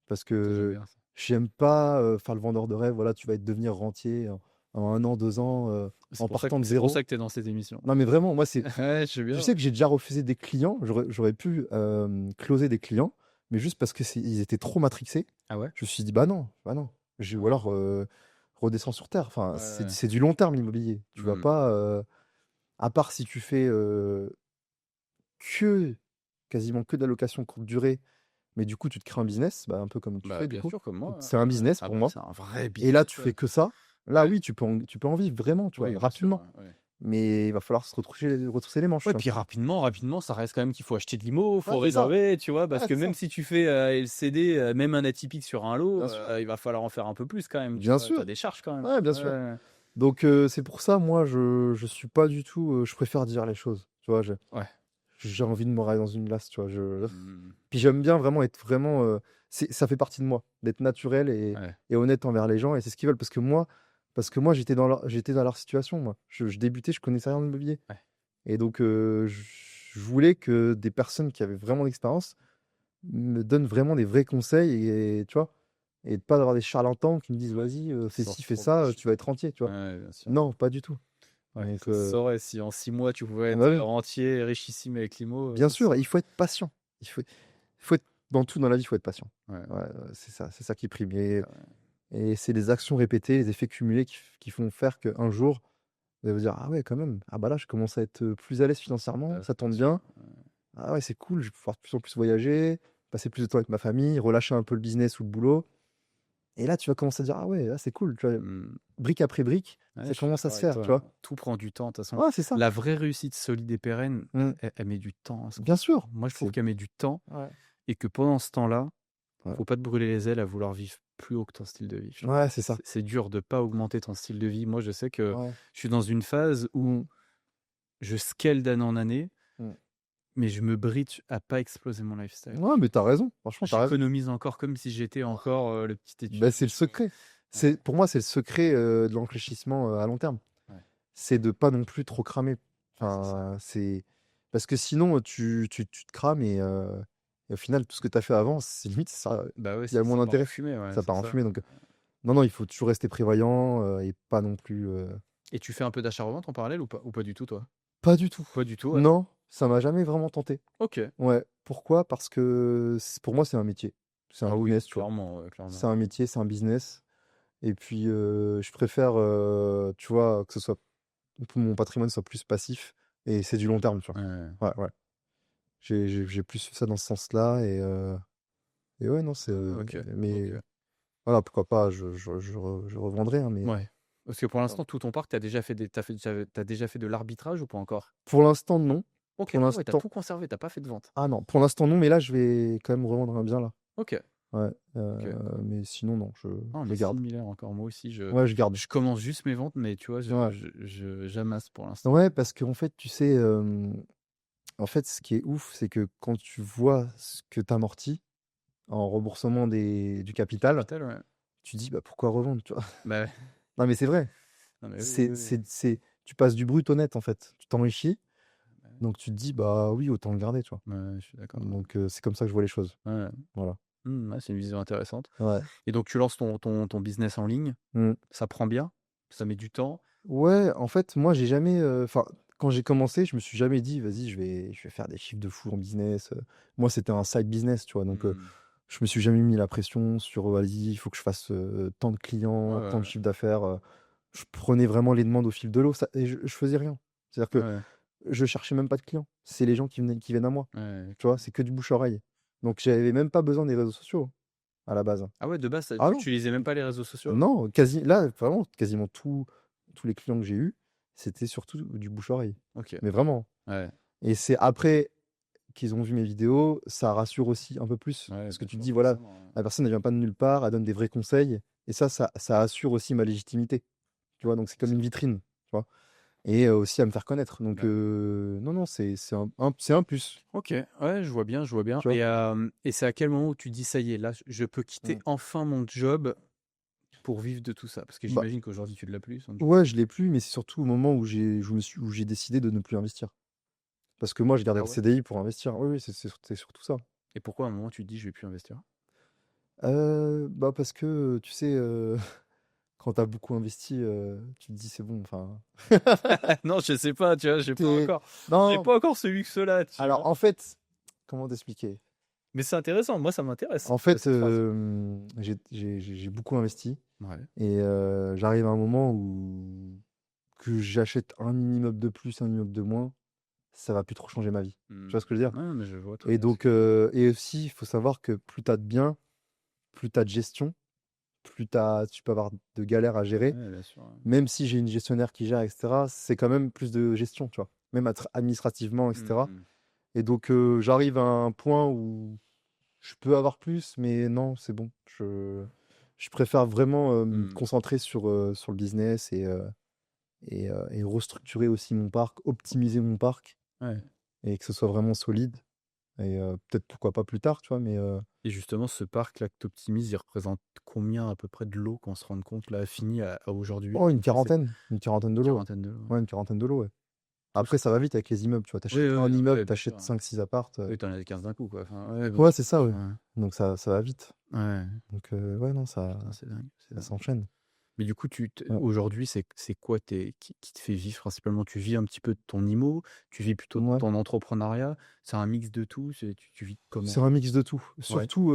parce ça j'aime que bien ça. j'aime pas, faire le vendeur de rêve. Voilà, tu vas devenir rentier en 1 an, 2 ans, en partant de C'est pour 0. ça que tu es dans cette émission. Non, mais vraiment, moi, c'est Ouais, je sais je bien. sais que j'ai déjà refusé des clients. J'aurais pu, closer des clients, mais juste parce que ils étaient trop matrixés. Ah ouais? Je me suis dit: «Bah non, bah non». Ou alors, redescends sur terre. Enfin, Ouais, ouais. c'est du long terme l'immobilier. Tu vas Mmh. pas, à part si tu fais, que quasiment que de la location courte durée, mais du coup, tu te crées un business, bah, un peu comme tu Bah, fais du bien coup. sûr, comme moi, C'est un ouais. business Ah pour bah, moi c'est un vrai et là, business, tu ouais. fais que ça. Là, Ouais. oui, tu peux en vivre vraiment, tu vois? Oui, bien sûr, Rapidement. ouais, ouais. Mais il va falloir se retrousser les manches, Ouais, tu vois? puis rapidement, ça reste quand même qu'il faut acheter de l'IMO, Ouais, faut c'est ça. réserver, tu vois? Ouais, Parce que c'est même ça. si tu fais, LCD, même un atypique sur un lot, Bien sûr. il va falloir en faire un peu plus quand même, tu Bien vois? Tu as sûr. des charges quand même. Ouais, bien Ouais, sûr. ouais. Donc c'est pour ça, moi, je suis pas du tout, je préfère dire les choses, tu vois? Ouais. J'ai envie de me railler dans une glace, tu vois? Mmh. Puis j'aime bien vraiment être vraiment, ça fait partie de moi, d'être naturel Ouais. et honnête envers les gens et c'est ce qu'ils veulent parce que moi j'étais dans leur situation, moi. Je débutais, je connaissais rien de l'immobilier Ouais. et donc je voulais que des personnes qui avaient vraiment d'expérience me donnent vraiment des vrais conseils et tu vois? Et de pas avoir des charlatans qui me disent: «Vas-y, Ça fais se ci, fais retourne ça, tu vachement. vas être rentier», tu vois? Ouais, bien sûr. Non, pas du tout. Ouais, Donc ça se saurait si en 6 mois tu pouvais ah être, bah oui, rentier et richissime avec l'IMO, bien ça se sûr, saurait. il faut être patient. Il faut être dans tout dans la vie, il faut être patient. Ouais, ouais, Ouais, c'est ça qui prime c'est vrai. et c'est les actions répétées, les effets cumulés qui font faire qu'un jour, vous allez vous dire: «Ah ouais, quand même, ah bah là, je commence à être, plus à l'aise financièrement, ça Bien tourne sûr. bien. Ah ouais, c'est cool, je vais pouvoir de plus en plus voyager, passer plus de temps avec ma famille, relâcher un peu le business ou le boulot» et là, tu vas commencer à dire: «Ah ouais, là, c'est cool», tu vois? Mmh. Brique après brique, Ouais, ça je suis commence à d'accord se avec faire, tu toi. vois? Tout prend du temps, de toute façon. Ouais, c'est ça. La vraie réussite solide et pérenne, Mmh. elle met du temps à se Bien construire. sûr, Moi, je trouve c'est qu'elle met du temps ouais, et que pendant ce temps-là, ouais. faut pas te brûler les ailes à vouloir vivre plus haut que ton style de vie, je trouve. Ouais, c'est ça. C'est dur de pas augmenter ton style de vie. Moi, je sais que Ouais. je suis dans une phase où Mmh. je scale d'année en année, Mmh. mais je me bride à pas exploser mon lifestyle. Ouais, mais tu as raison, franchement, tu as raison. J'économise encore comme si j'étais encore, le petit Bah, étudiant, c'est le tu vois? secret. Ouais, Pour moi, c'est le secret, de l'enrichissement, à long terme. ouais, C'est de pas non plus trop cramer. ouais, c'est ça. Enfin, c'est Parce que sinon, tu te crames et au final, tout ce que tu as fait avant, c'est limite ça Bah, ouais, il y a ça moins part en d'intérêt. fumée, ouais, Ça c'est part en ça. fumée donc non, non, il faut toujours rester prévoyant, et pas non plus, Et tu fais un peu d'achat-revente en parallèle ou pas du tout, toi? pas du tout. Pas du tout, ouais. Non, ça m'a jamais vraiment tenté. OK. Ouais. Pourquoi? Parce que pour moi, c'est un métier. C'est un Ah oui, business, tu vois? clairement, ouais, clairement. C'est un métier, c'est un business et puis, je préfère, tu vois, que mon patrimoine soit plus passif et c'est du long terme, tu vois? Ouais. Ouais, ouais. J'ai plus fait ça dans ce sens-là et ouais, non, c'est, Ah OK, mais OK. voilà, pourquoi pas, je revendrai, hein, mais Ouais. Parce que pour l'instant, tout ton parc, tu déjà fait tu déjà fait de l'arbitrage ou pas encore? pour l'instant, non. OK. Pour Ah ouais, tu l'instant tout conservé, t'as pas fait de vente? ah non, pour l'instant, non, mais là, je vais quand même revendre un bien, là. OK, Ouais, OK. mais sinon, non, Ah, on je est garde. similaires encore. Moi aussi, Ouais, je garde. je commence juste mes ventes, mais tu vois, Ouais. j'amasse pour l'instant. Ouais, parce qu'en fait, tu sais, en fait, ce qui est ouf, c'est que quand tu vois ce que tu amortis en remboursement du Du capital, capital, ouais. tu dis: «Bah, pourquoi revendre?» tu vois? Bah, ouais. Non, mais c'est vrai. Non, mais oui, oui, oui. Tu passes du brut au net, en fait. Tu t'enrichis, Bah, ouais. donc tu te dis: «Bah, oui, autant le garder», tu vois? Ouais, je suis d'accord. Donc c'est comme ça que je vois les choses. Ouais. Voilà. Ouais, c'est une vision intéressante. Ouais. Et donc tu lances ton business en ligne, Mmh. ça prend bien? Ça met du temps? Ouais, en fait, moi, j'ai jamais, enfin, quand j'ai commencé, je me suis jamais dit: «Vas-y, je vais faire des chiffres de fou en business», Moi, c'était un side business, tu vois? Donc Mmh. je me suis jamais mis la pression sur: «Vas-y, il faut que je fasse, tant de Ouais, clients, ouais, tant de ouais. chiffre d'affaires», Je prenais vraiment les demandes au fil de l'eau, ça et je faisais rien. C'est-à-dire que Ouais, je cherchais même pas de clients. C'est les gens qui viennent à moi, ouais, tu vois? OK. C'est que du bouche à oreille. Donc j'avais même pas besoin des réseaux sociaux, à la base. Ah ouais, de base, Ah tu non, utilisais même pas les réseaux sociaux? non, vraiment, quasiment tous les clients que j'ai eus, c'était surtout du bouche à oreille. OK. Mais vraiment. Ouais, Et c'est après qu'ils ont vu mes vidéos, ça rassure aussi un peu plus. ouais, Parce que bien tu te sûr, dis: «Voilà, forcément, ouais. la personne, elle vient pas de nulle part, elle donne des vrais conseils» et ça assure aussi ma légitimité, tu vois? Donc c'est comme une Forcément. vitrine, tu vois? Et aussi à me faire connaître. Donc Bah, non, non, c'est un plus, OK, ouais, je vois bien, je vois bien. tu vois? Et c'est à quel moment où tu dis: «Ça y est, là, je peux quitter Mmh. enfin mon job pour vivre de tout ça»? Parce que Bah, j'imagine qu'aujourd'hui tu ne l'as plus, son job? ouais, je l'ai plus, mais c'est surtout au moment où j'ai décidé de ne plus investir. Parce que moi, j'ai gardé Ah le ouais? CDI pour investir. Oui, oui, c'est surtout ça. Et pourquoi à un moment tu te dis: «Je vais plus investir»? Bah, parce que, tu sais, quand tu as beaucoup investi, tu te dis: «C'est bon», enfin, Non, je sais pas, tu vois? tu J'ai non, pas encore ce luxe-là, tu alors, vois? en fait, comment t'expliquer? Mais c'est intéressant, moi ça m'intéresse, En fait, cette phrase. j'ai beaucoup investi Ouais. et j'arrive à un moment où que j'achète un immeuble de plus, un immeuble de moins, ça va plus trop changer ma vie. Tu Mmh. vois ce que je veux dire? Ouais, mais je vois très Et bien ce donc que tu veux dire. et aussi, il faut savoir que plus tu as de biens, plus tu as de gestion, plus tu peux avoir de galères à gérer. Ouais, bien sûr, ouais. Même si j'ai une gestionnaire qui gère et cetera, c'est quand même plus de gestion, tu vois? Même administrativement et cetera. Mmh. Et donc j'arrive à un point où je peux avoir plus, mais non, c'est bon. Je préfère vraiment, me Mmh. concentrer sur le business et restructurer aussi mon parc, optimiser mon parc Ouais. et que ce soit vraiment solide et peut-être pourquoi pas plus tard, tu vois? Mais Et justement, ce parc-là que tu optimises, il représente combien à peu près de lots qu'on se rende compte là, fini à aujourd'hui? oh, Comme tu sais, une quarantaine de lots, ouais. quarantaine de lots, ouais. Ouais, une quarantaine de lots, ouais. Tous Après ça va vite avec les immeubles, tu vois? Tu oui, achètes oui, oui, un non, immeuble, ouais, tu bien sûr, achètes hein. 5-6 apparts, Oui, tu en as 15 d'un coup, quoi. Enfin, ouais, bien ouais, sûr. c'est ça, ouais. Ouais. Donc ça va vite. Ouais. Donc ouais, non, Putain, c'est dingue, c'est ça dingue. s'enchaîne. Mais du coup, Ouais. aujourd'hui, c'est quoi qui te fait vivre principalement? Tu vis un petit peu de ton IMO? Tu vis plutôt de Mouais. ton entrepreneuriat? C'est un mix de tout? Tu vis C'est comment? un mix de tout. Ouais. Surtout,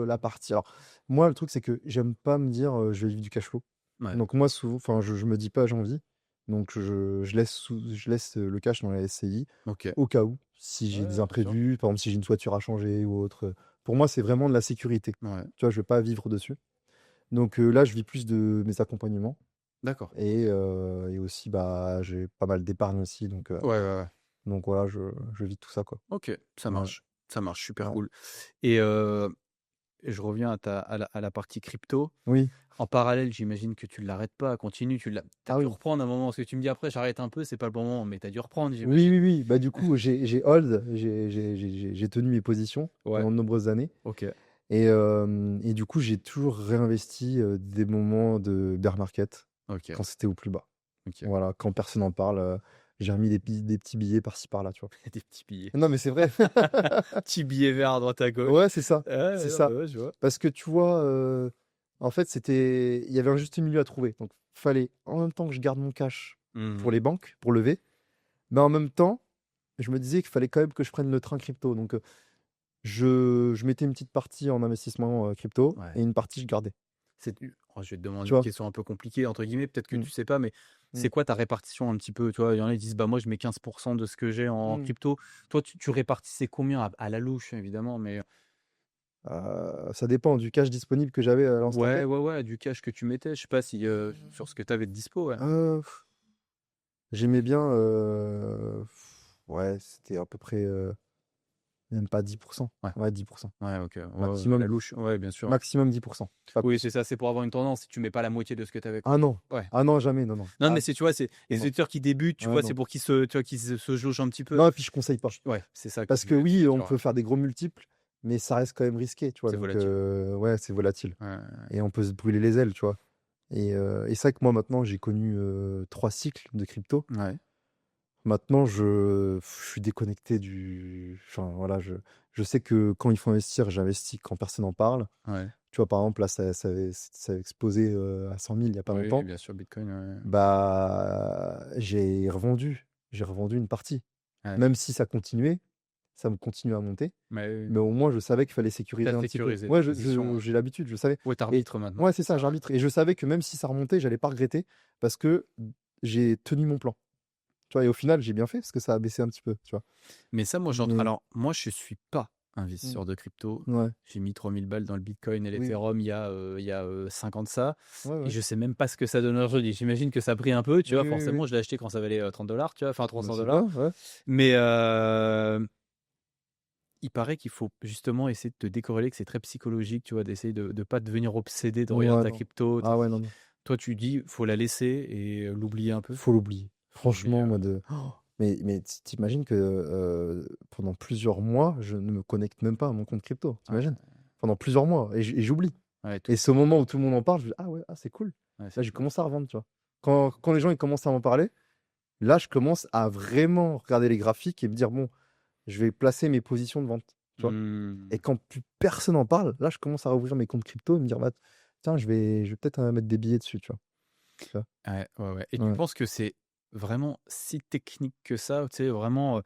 la partie alors moi, le truc, c'est que j'aime pas me dire, «Je vais vivre du cash flow». Ouais. Donc moi, souvent enfin, je me dis pas: «J'en vis». Donc je laisse, le cash dans la SCI OK. au cas où, si j'ai des Ouais, bien sûr. imprévus, par exemple, si j'ai une toiture à changer ou autre, Pour moi, c'est vraiment de la sécurité. Ouais. Tu vois? Je veux pas vivre dessus. Donc là, je vis plus de mes accompagnements D'accord. et aussi, bah, j'ai pas mal d'épargne aussi Ouais, ouais, ouais. donc voilà, je vis de tout ça, quoi. OK, Ouais, ça marche, super ouais. cool. Et je reviens à la partie crypto. Oui. En parallèle, j'imagine que tu l'arrêtes pas, continue, tu as Ah dû oui. reprendre un moment, parce que tu me dis: «Après j'arrête un peu, c'est pas le bon moment», mais tu as dû reprendre, Oui, j'imagine? oui, oui. Bah, du coup, j'ai hold, j'ai tenu mes positions Ouais, pendant de nombreuses années OK, et du coup, j'ai toujours réinvesti, des moments de bear market OK, quand c'était au plus bas. OK. Voilà, quand personne n'en parle, j'ai remis des petits billets par-ci par-là, tu vois. Des petits billets. Non, mais c'est vrai. Petits billets verts à droite à gauche. Ouais, c'est ça, Ouais, c'est ouais, non, bah, ça. ouais, je vois. Parce que tu vois, en fait, il y avait un juste milieu à trouver. Donc, fallait en même temps que je garde mon cash pour Mmh. les banques, pour lever, mais en même temps, je me disais qu'il fallait quand même que je prenne le train crypto. Donc, je mettais une petite partie en investissement crypto Ouais. et une partie je gardais. Je vais te demander Tu une vois? question un peu compliquée entre guillemets, peut-être que Mm, tu sais pas, mais mm, c'est quoi ta répartition un petit peu? Tu vois, il y en a, ils disent: «Bah, moi, je mets 15 de ce que j'ai en mm. crypto». Toi, tu répartissais combien à la louche évidemment, mais Ça dépend du cash disponible que j'avais à l'instant ouais, T. ouais, ouais, du cash que tu mettais, je sais pas si, sur ce que tu avais de dispo, ouais. Euh, J'aimais bien, ouais, c'était à peu près même pas 10%. Ouais, Ouais, 10%. ouais, OK, ouais, ouais, à la Maximum, louche, ouais, bien sûr. maximum 10%, pas Oui, plus. c'est ça, c'est pour avoir une tendance, si tu mets pas la moitié de ce que tu avais, quoi. Ah non, Ouais. ah non, jamais, non, non. Non, Ah mais c'est tu vois, c'est les non, auditeurs qui débutent, tu ah vois, c'est non. pour qu'ils se tu vois, qu'ils se jaugent un petit peu. Non, et puis je conseille pas. Ouais, c'est ça que Parce je que voulais oui, on dire, ouais. peut faire des gros multiples, mais ça reste quand même risqué, tu vois. C'est Donc, volatile. ouais, c'est volatile. Ouais, Et on peut se brûler les ailes, tu vois. Et c'est vrai que moi, maintenant, j'ai connu 3 cycles de crypto. ouais, Maintenant, je suis déconnecté Enfin, voilà, je sais que quand il faut investir, j'investis quand personne n'en parle. ouais. Tu vois, par exemple, là, ça a explosé à 100 000 il n'y a pas Oui, longtemps. bien sûr, Bitcoin, ouais. Bah, j'ai revendu. J'ai revendu une partie. Ouais, Même si ça continuait, ça me continuait à monter. mais oui, Mais au moins, je savais qu'il fallait tu sécuriser un petit peu. sécurisé ta Ouais, position, j'ai l'habitude, je savais. ouais, tu Et maintenant, ouais, c'est c'est ça, ça, ouais. j'arbitre. Et je savais que même si ça remontait, j'allais pas regretter parce que j'ai tenu mon plan. Tu vois, et au final, j'ai bien fait parce que ça a baissé un petit peu, tu vois. Mais ça, moi, Mais alors, moi, je suis pas mmh, investisseur de crypto. ouais, J'ai mis 3000 balles dans le Bitcoin et oui, l'Ethereum il y a 5 ans de ça ouais, et ouais. je sais même pas ce que ça donne aujourd'hui. J'imagine que ça a pris un peu, tu Oui, vois? oui, oui. Forcément, je l'ai acheté quand ça valait, 30 tu vois? Enfin Bah, 300 c'est ça, ouais. mais il paraît qu'il faut justement essayer de te décorréler, que c'est très psychologique, tu vois? D'essayer de pas devenir obsédé de regarder Ouais, ta non. crypto. Ah ouais, non, non. Toi, tu dis: «Faut la laisser et l'oublier un peu». Faut l'oublier. Faut l'oublier, Franchement, moi de mais t'imagines que pendant plusieurs mois, je ne me connecte même pas à mon compte crypto. T'imagines? ouais, Pendant plusieurs mois et j'oublie. ouais, tout Et c'est au moment où tout le monde en parle, je dis: «Ah ouais, ah c'est cool». ouais, Là, c'est j'ai cool. commencé à revendre, tu vois? Quand les gens ils commencent à m'en parler, là, je commence à vraiment regarder les graphiques et me dire: «Bon, je vais placer mes positions de vente», tu vois? Et Mmh. quand plus personne en parle, là, je commence à rouvrir mes comptes crypto et me dire: «Bah, tiens, je vais peut-être, mettre des billets dessus», tu vois? Tu vois? Ouais, ouais, ouais et tu Ouais. penses que c'est vraiment si technique que ça? Tu sais, vraiment,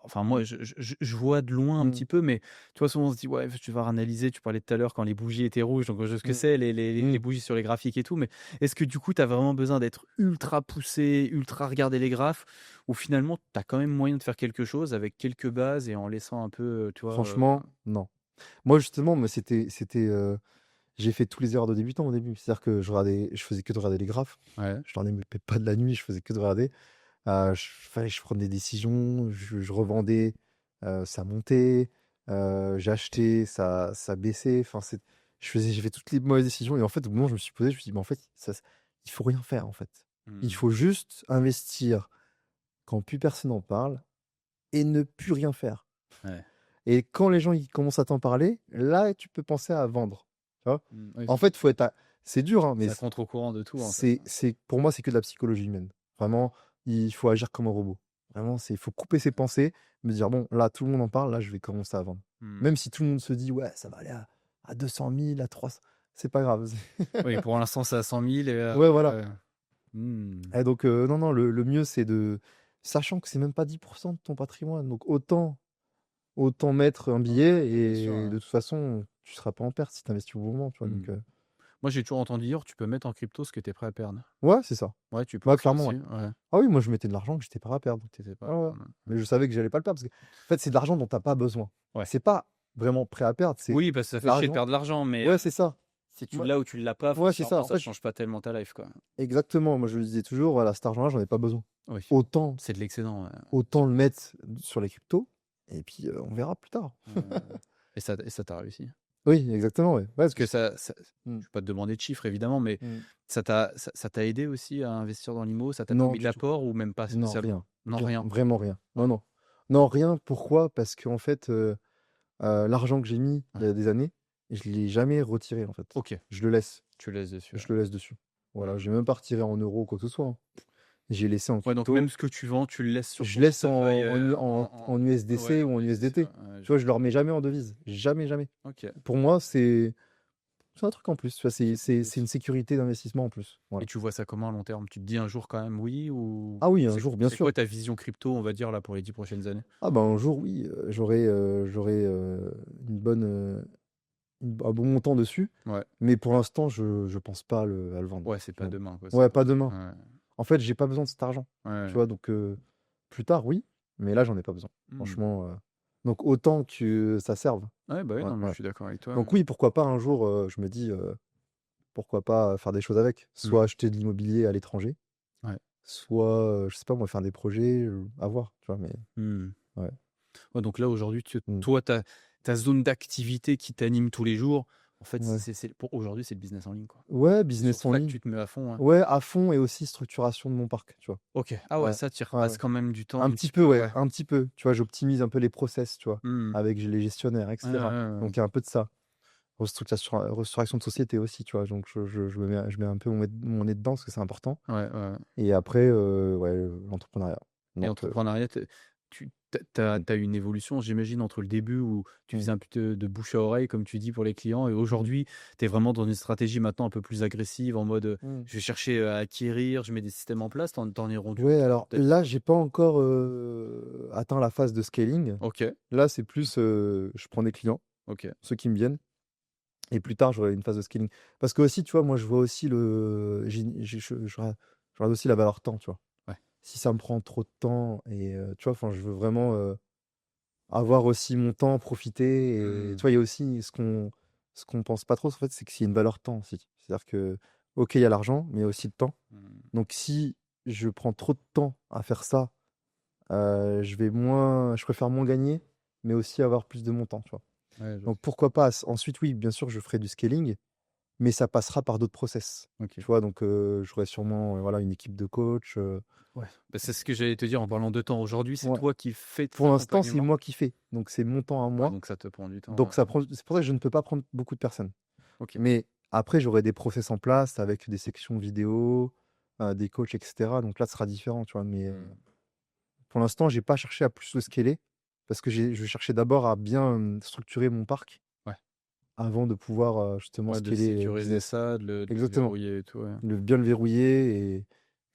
enfin moi je vois de loin un Mmh. petit peu, mais tu vois, souvent on se dit: «Ouais, tu vas analyser», tu parlais tout à l'heure quand les bougies étaient rouges, donc je sais ce que Mmh. c'est les Mmh. bougies sur les graphiques et tout, mais est-ce que du coup, tu as vraiment besoin d'être ultra poussé, ultra regarder les graphes ou finalement tu as quand même moyen de faire quelque chose avec quelques bases et en laissant un peu, tu vois, Franchement, non. Moi, justement, mais j'ai fait tous les erreurs de débutant au début. C'est-à-dire que je faisais que de regarder les graphes. ouais, Je dormais même pas de la nuit, je faisais que de regarder. Fallait que je prenne des décisions, je revendais, ça montait, j'achetais, ça baissait. Enfin, j'ai fait toutes les mauvaises décisions et en fait, au moment où je me suis posé, je me suis dit: «Mais en fait, il faut rien faire, en fait. Il mmh, faut juste investir quand plus personne en parle et ne plus rien faire». ouais, Et quand les gens ils commencent à t'en parler, là, tu peux penser à vendre, tu vois? oui, En fait, faut être à c'est dur, hein, mais c'est à contre-courant de tout, en fait. pour moi, c'est que de la psychologie humaine. Vraiment, il faut agir comme un robot. Vraiment, il faut couper ses pensées, me dire: «Bon, là, tout le monde en parle, là, je vais commencer à vendre». Mmh. Même si tout le monde se dit: «Ouais, ça va aller à 200 000, à 300», c'est pas grave. Oui, pour l'instant, c'est à 100 000 et Ouais, voilà. mmh, Et donc non, non, le mieux, c'est sachant que c'est même pas 10% de ton patrimoine, donc autant mettre un billet bien sûr, et ouais. de toute façon, tu seras pas en perte si tu investis au bon moment, tu vois? Mmh. Donc Moi, j'ai toujours entendu dire: «Tu peux mettre en crypto ce que tu es prêt à perdre». ouais, c'est ça. Ouais, tu Ouais, penses clairement, aussi? ouais. Ouais, Ah oui, moi, je mettais de l'argent que j'étais pas à perdre. tu étais pas Ouais, ouais. mmh, Mais je savais que j'allais pas le perdre parce que en fait, c'est de l'argent dont tu as pas besoin. ouais. C'est pas vraiment prêt à perdre, c'est Oui, parce que ça fait chier de l'argent perdre de l'argent, mais ouais, c'est ça. si tu Moi l'as ou tu l'as pas, ouais, c'est ça. foncièrement, En ça fait, change pas tellement ta life, quoi. exactement. Moi, je me disais toujours: «Voilà, cet argent-là, j'en ai pas besoin. Oui, Autant c'est de l'excédent, ouais. autant le mettre sur les cryptos et puis, on verra plus tard». Et ça t'a réussi? Oui, exactement, ouais. Ouais, parce Parce que que ça mmh, je vais pas te demander de chiffres évidemment, mais mmh. ça t'a aidé aussi à investir dans l'IMO? Ça t'a Non, permis de du tout. l'apport ou même pas Non, spécialement? rien, Non, rien, rien? vraiment rien. Non, non. Non, rien. Pourquoi? Parce qu'en fait, l'argent que j'ai mis il Ouais. y a des années, je l'ai jamais retiré, en fait. OK, Je le laisse. tu laisses dessus, Je ouais. le laisse dessus. Voilà, Mmh. j'ai même pas retiré en euros ou quoi que ce soit, hein. j'ai laissé en Ouais, donc crypto. même ce que tu vends, tu le laisses sur Je ton laisse portefeuille, en ouais, USDC ou en en USDC, USDT. ouais, Tu vois, je ne le remets jamais en devise. Jamais, jamais. OK, Pour moi, c'est un truc en plus. Tu vois, OK, c'est c'est une plus sécurité d'investissement en plus. et Voilà. tu vois ça comment à long terme? Tu te dis un jour quand même oui ou Ah oui, un c'est jour, bien c'est sûr. quoi ta vision crypto, on va dire là, pour les 10 prochaines années? Ah ben un jour, oui, j'aurai une bonne, un bon montant dessus. Ouais, Mais pour l'instant, je ne pense pas à le vendre. ouais, c'est Tu pas vois. demain quoi, Ouais, c'est pas demain. ouais, En fait, j'ai pas besoin de cet argent. Tu ouais. vois, donc plus tard, oui, mais là, j'en ai pas besoin. Mmh. Franchement, donc autant que ça serve. Ouais, bah, oui, Ouais, non, mais je ouais. suis d'accord avec toi. Donc oui, pourquoi pas un jour, je me dis, pourquoi pas faire des choses avec? Mmh. Soit acheter de l'immobilier à l'étranger, Ouais. soit, je sais pas moi, faire des projets, à voir, tu vois? Mais Mmh. ouais. Ouais, donc là, aujourd'hui, Mmh. toi, ta zone d'activité qui t'anime tous les jours, en fait, Ouais. c'est pour aujourd'hui, c'est le business en ligne, quoi. Ouais, C'est sur business en ça que ligne. tu te mets à fond, hein? Ouais, à fond et aussi structuration de mon parc, tu vois? OK. Ah ouais, Ouais, ça, tu y ouais, repasses ouais. quand même du temps Un un petit petit peu, peu, ouais, ouais. un petit peu. Tu vois, j'optimise un peu les process, tu vois? Mmh. Avec les gestionnaires et Ouais, ouais, cetera. ouais, ouais. Donc il y a un peu de ça. Restructuration de société aussi, tu vois? Donc je mets un peu mon nez dedans parce que c'est important Ouais, ouais, ouais. et après, ouais, l'entrepreneuriat. Et Donc entrepreneuriat, tu mmh, as une évolution, j'imagine, entre le début où tu mmh, faisais un peu de bouche à oreille, comme tu dis, pour les clients et mmh, aujourd'hui, tu es vraiment dans une stratégie maintenant un peu plus agressive en mode, mmh. je vais chercher, à acquérir, je mets des systèmes en place. Tu en es rendu où Ouais, toi? alors Tu là, j'ai pas encore, atteint la phase de scaling. OK, Là, c'est plus, je prends des clients, OK. ceux qui me viennent et plus tard, j'aurai une phase de scaling. Parce que aussi, tu vois, moi, je vois aussi je regarde aussi la valeur temps, tu vois? Ouais. Si ça me prend trop de temps et tu vois, enfin, je veux vraiment, avoir aussi mon temps, profiter et tu Mmh. vois, il y a aussi ce qu'on pense pas trop, en fait, c'est qu'il y a une valeur temps aussi. C'est-à-dire que, OK, il y a l'argent, mais il y a aussi le temps. Mmh. Donc si je prends trop de temps à faire ça, je préfère moins gagner, mais aussi avoir plus de mon temps, tu vois? Ouais, je Donc pourquoi pas? Ensuite, oui, bien sûr, je ferai du scaling, mais ça passera par d'autres process. OK. Tu vois? Donc j'aurai sûrement, voilà, une équipe de coach, Ouais, bah, c'est ce que j'allais te dire en parlant de temps. Aujourd'hui, c'est ouais. toi qui fais cet Pour l'instant, c'est accompagnement? moi qui fais, donc c'est mon temps à Ouais, moi. donc ça te prend du temps, Donc ça prend c'est pour ça que je ne peux pas prendre beaucoup de personnes. OK. Mais après, j'aurai des process en place avec des sections vidéo, des coachs et cetera. Donc là, ce sera différent, tu vois? Mais, Mmh. pour l'instant, j'ai pas cherché à plus le scaler parce que je cherchais d'abord à bien, structurer mon parc Ouais. avant de pouvoir, justement Ouais, de scaler, sécuriser business. ça, de le Exactement. verrouiller et tout, ouais. Bien le verrouiller et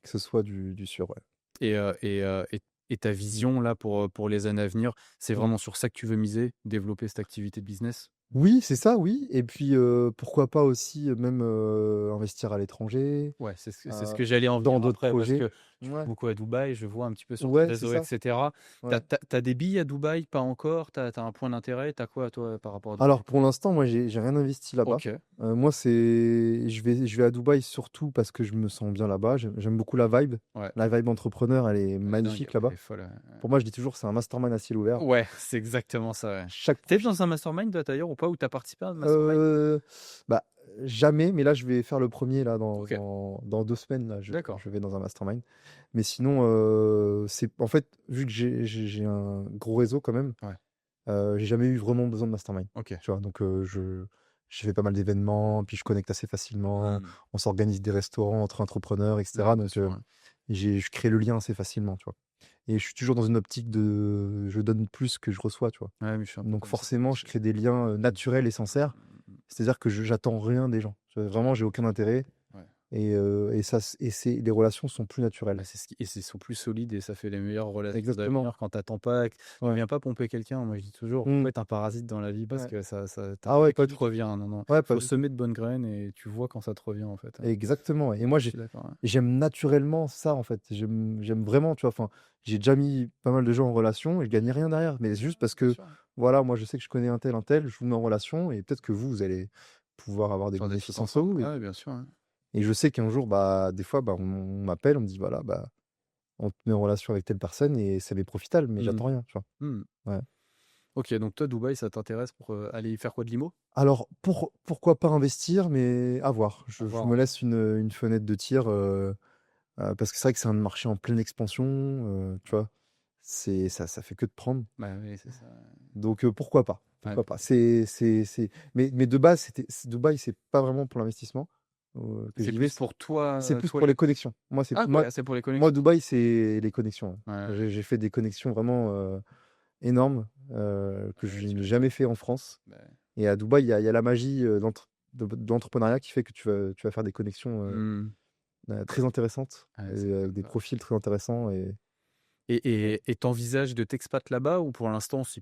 que ce soit du sûr, ouais. Et ta vision là pour les années à venir, c'est Mmh. vraiment sur ça que tu veux miser? Développer cette activité de business? Oui, c'est ça, oui et puis, pourquoi pas aussi, même, investir à l'étranger, Ouais, c'est ce heu, que j'allais en dans venir d'autres après parce projets. que tu vas Ouais, beaucoup à Dubaï, je vois un petit peu sur tes ouais, c'est réseaux et ça, cetera. Tu ouais. as des billes à Dubaï? Pas encore? Tu as un point d'intérêt? Tu as quoi toi par rapport à Dubaï? Alors pour l'instant, moi, j'ai rien investi là-bas. OK, Moi, je vais à Dubaï surtout parce que je me sens bien là-bas. J'aime beaucoup la vibe. ouais, La vibe entrepreneur, elle est elle est dingue, magnifique elle là-bas. est folle, Pour moi, je dis toujours, c'est un mastermind à ciel ouvert. ouais, c'est exactement ça, ouais. Chaque Tu dans un mastermind toi d'ailleurs ou pas? Ou tu as participé à un mastermind? heu, bah, jamais, mais là, je vais faire le premier là OK, dans 2 semaines là, d'accord. je vais dans un mastermind. Mais sinon, c'est en fait, vu que j'ai un gros réseau quand même, Ouais, j'ai jamais eu vraiment besoin de mastermind. OK. Tu vois? Donc j'ai fait pas mal d'événements, puis je connecte assez facilement. Mmh. On s'organise des restaurants entre entrepreneurs et Ouais, cetera. bien Donc sûr, ouais. je crée le lien assez facilement, tu vois? Et je suis toujours dans une optique de je donne plus que je reçois, tu vois? Ouais, mais je suis un peu Donc comme ça moi forcément, je aussi. crée des liens, naturels et Mmh, sincères. mmh, mmh. C'est-à-dire que j'attends rien des gens. Vraiment, j'ai aucun intérêt Ouais. et ça c et c'est les relations sont plus naturelles. Bah, c'est ce qui et c'est sont plus solides et ça fait les meilleures relations Exactement. d'avenir quand tu attends pas tu Ouais. viens pas pomper quelqu'un. Moi, je dis toujours: «Faut pas Mmh. être un parasite dans la vie parce Ouais. que ça tu Ah ouais, rien pas qui du te tout. revient». Non, non, Ouais, pas faut du tout. semer de bonnes graines et tu vois quand ça te revient, en fait, hein. Exactement et moi, Je suis d'accord, ouais. j'aime naturellement ça, en fait. J'aime vraiment, tu vois? Enfin, j'ai déjà mis pas mal de gens en relation et je gagnais rien derrière, mais c'est juste parce Bien que, sûr, voilà, moi, je sais que je connais un tel, je vous mets en relation et peut-être que vous allez pouvoir avoir des faire des trucs bénéfices entre ensemble. vous Ah ouais, bien sûr, ouais. et je sais qu'un jour, bah, des fois, bah, on m'appelle, on me dit: «Voilà, bah, on te met en relation avec telle personne» et ça m'est profitable, mais Mmh. j'attends rien, tu vois? Mmh. Ouais. OK, donc toi, Dubaï, ça t'intéresse pour, aller y faire quoi, de l'IMO? Alors pourquoi pas investir, mais à voir. À Je voir, me hein. laisse une fenêtre de tir, parce que c'est vrai que c'est un marché en pleine expansion, tu vois? Ça fait que de prendre, Bah, oui, c'est ça, donc pourquoi pas? ouais. Pourquoi pas? Mais de base, Dubaï, c'est pas vraiment pour l'investissement. que C'est j'y vais, plus pour toi, c'est plus toi pour les les connexions. ah Moi, ouais, c'est pour les moi, connexions? Dubaï, c'est les connexions. Ouais, J'ai fait des connexions vraiment énormes que ouais, je tu n'ai m'étonnes. jamais fait en France. Bah, Et à Dubaï, il y a la magie de l'entrepreneuriat qui fait que tu vas faire des connexions mmh, très intéressantes, ouais, ça avec m'étonne des pas. profils très intéressants. Ouais. Et tu envisages de t'expat là-bas ou pour l'instant, si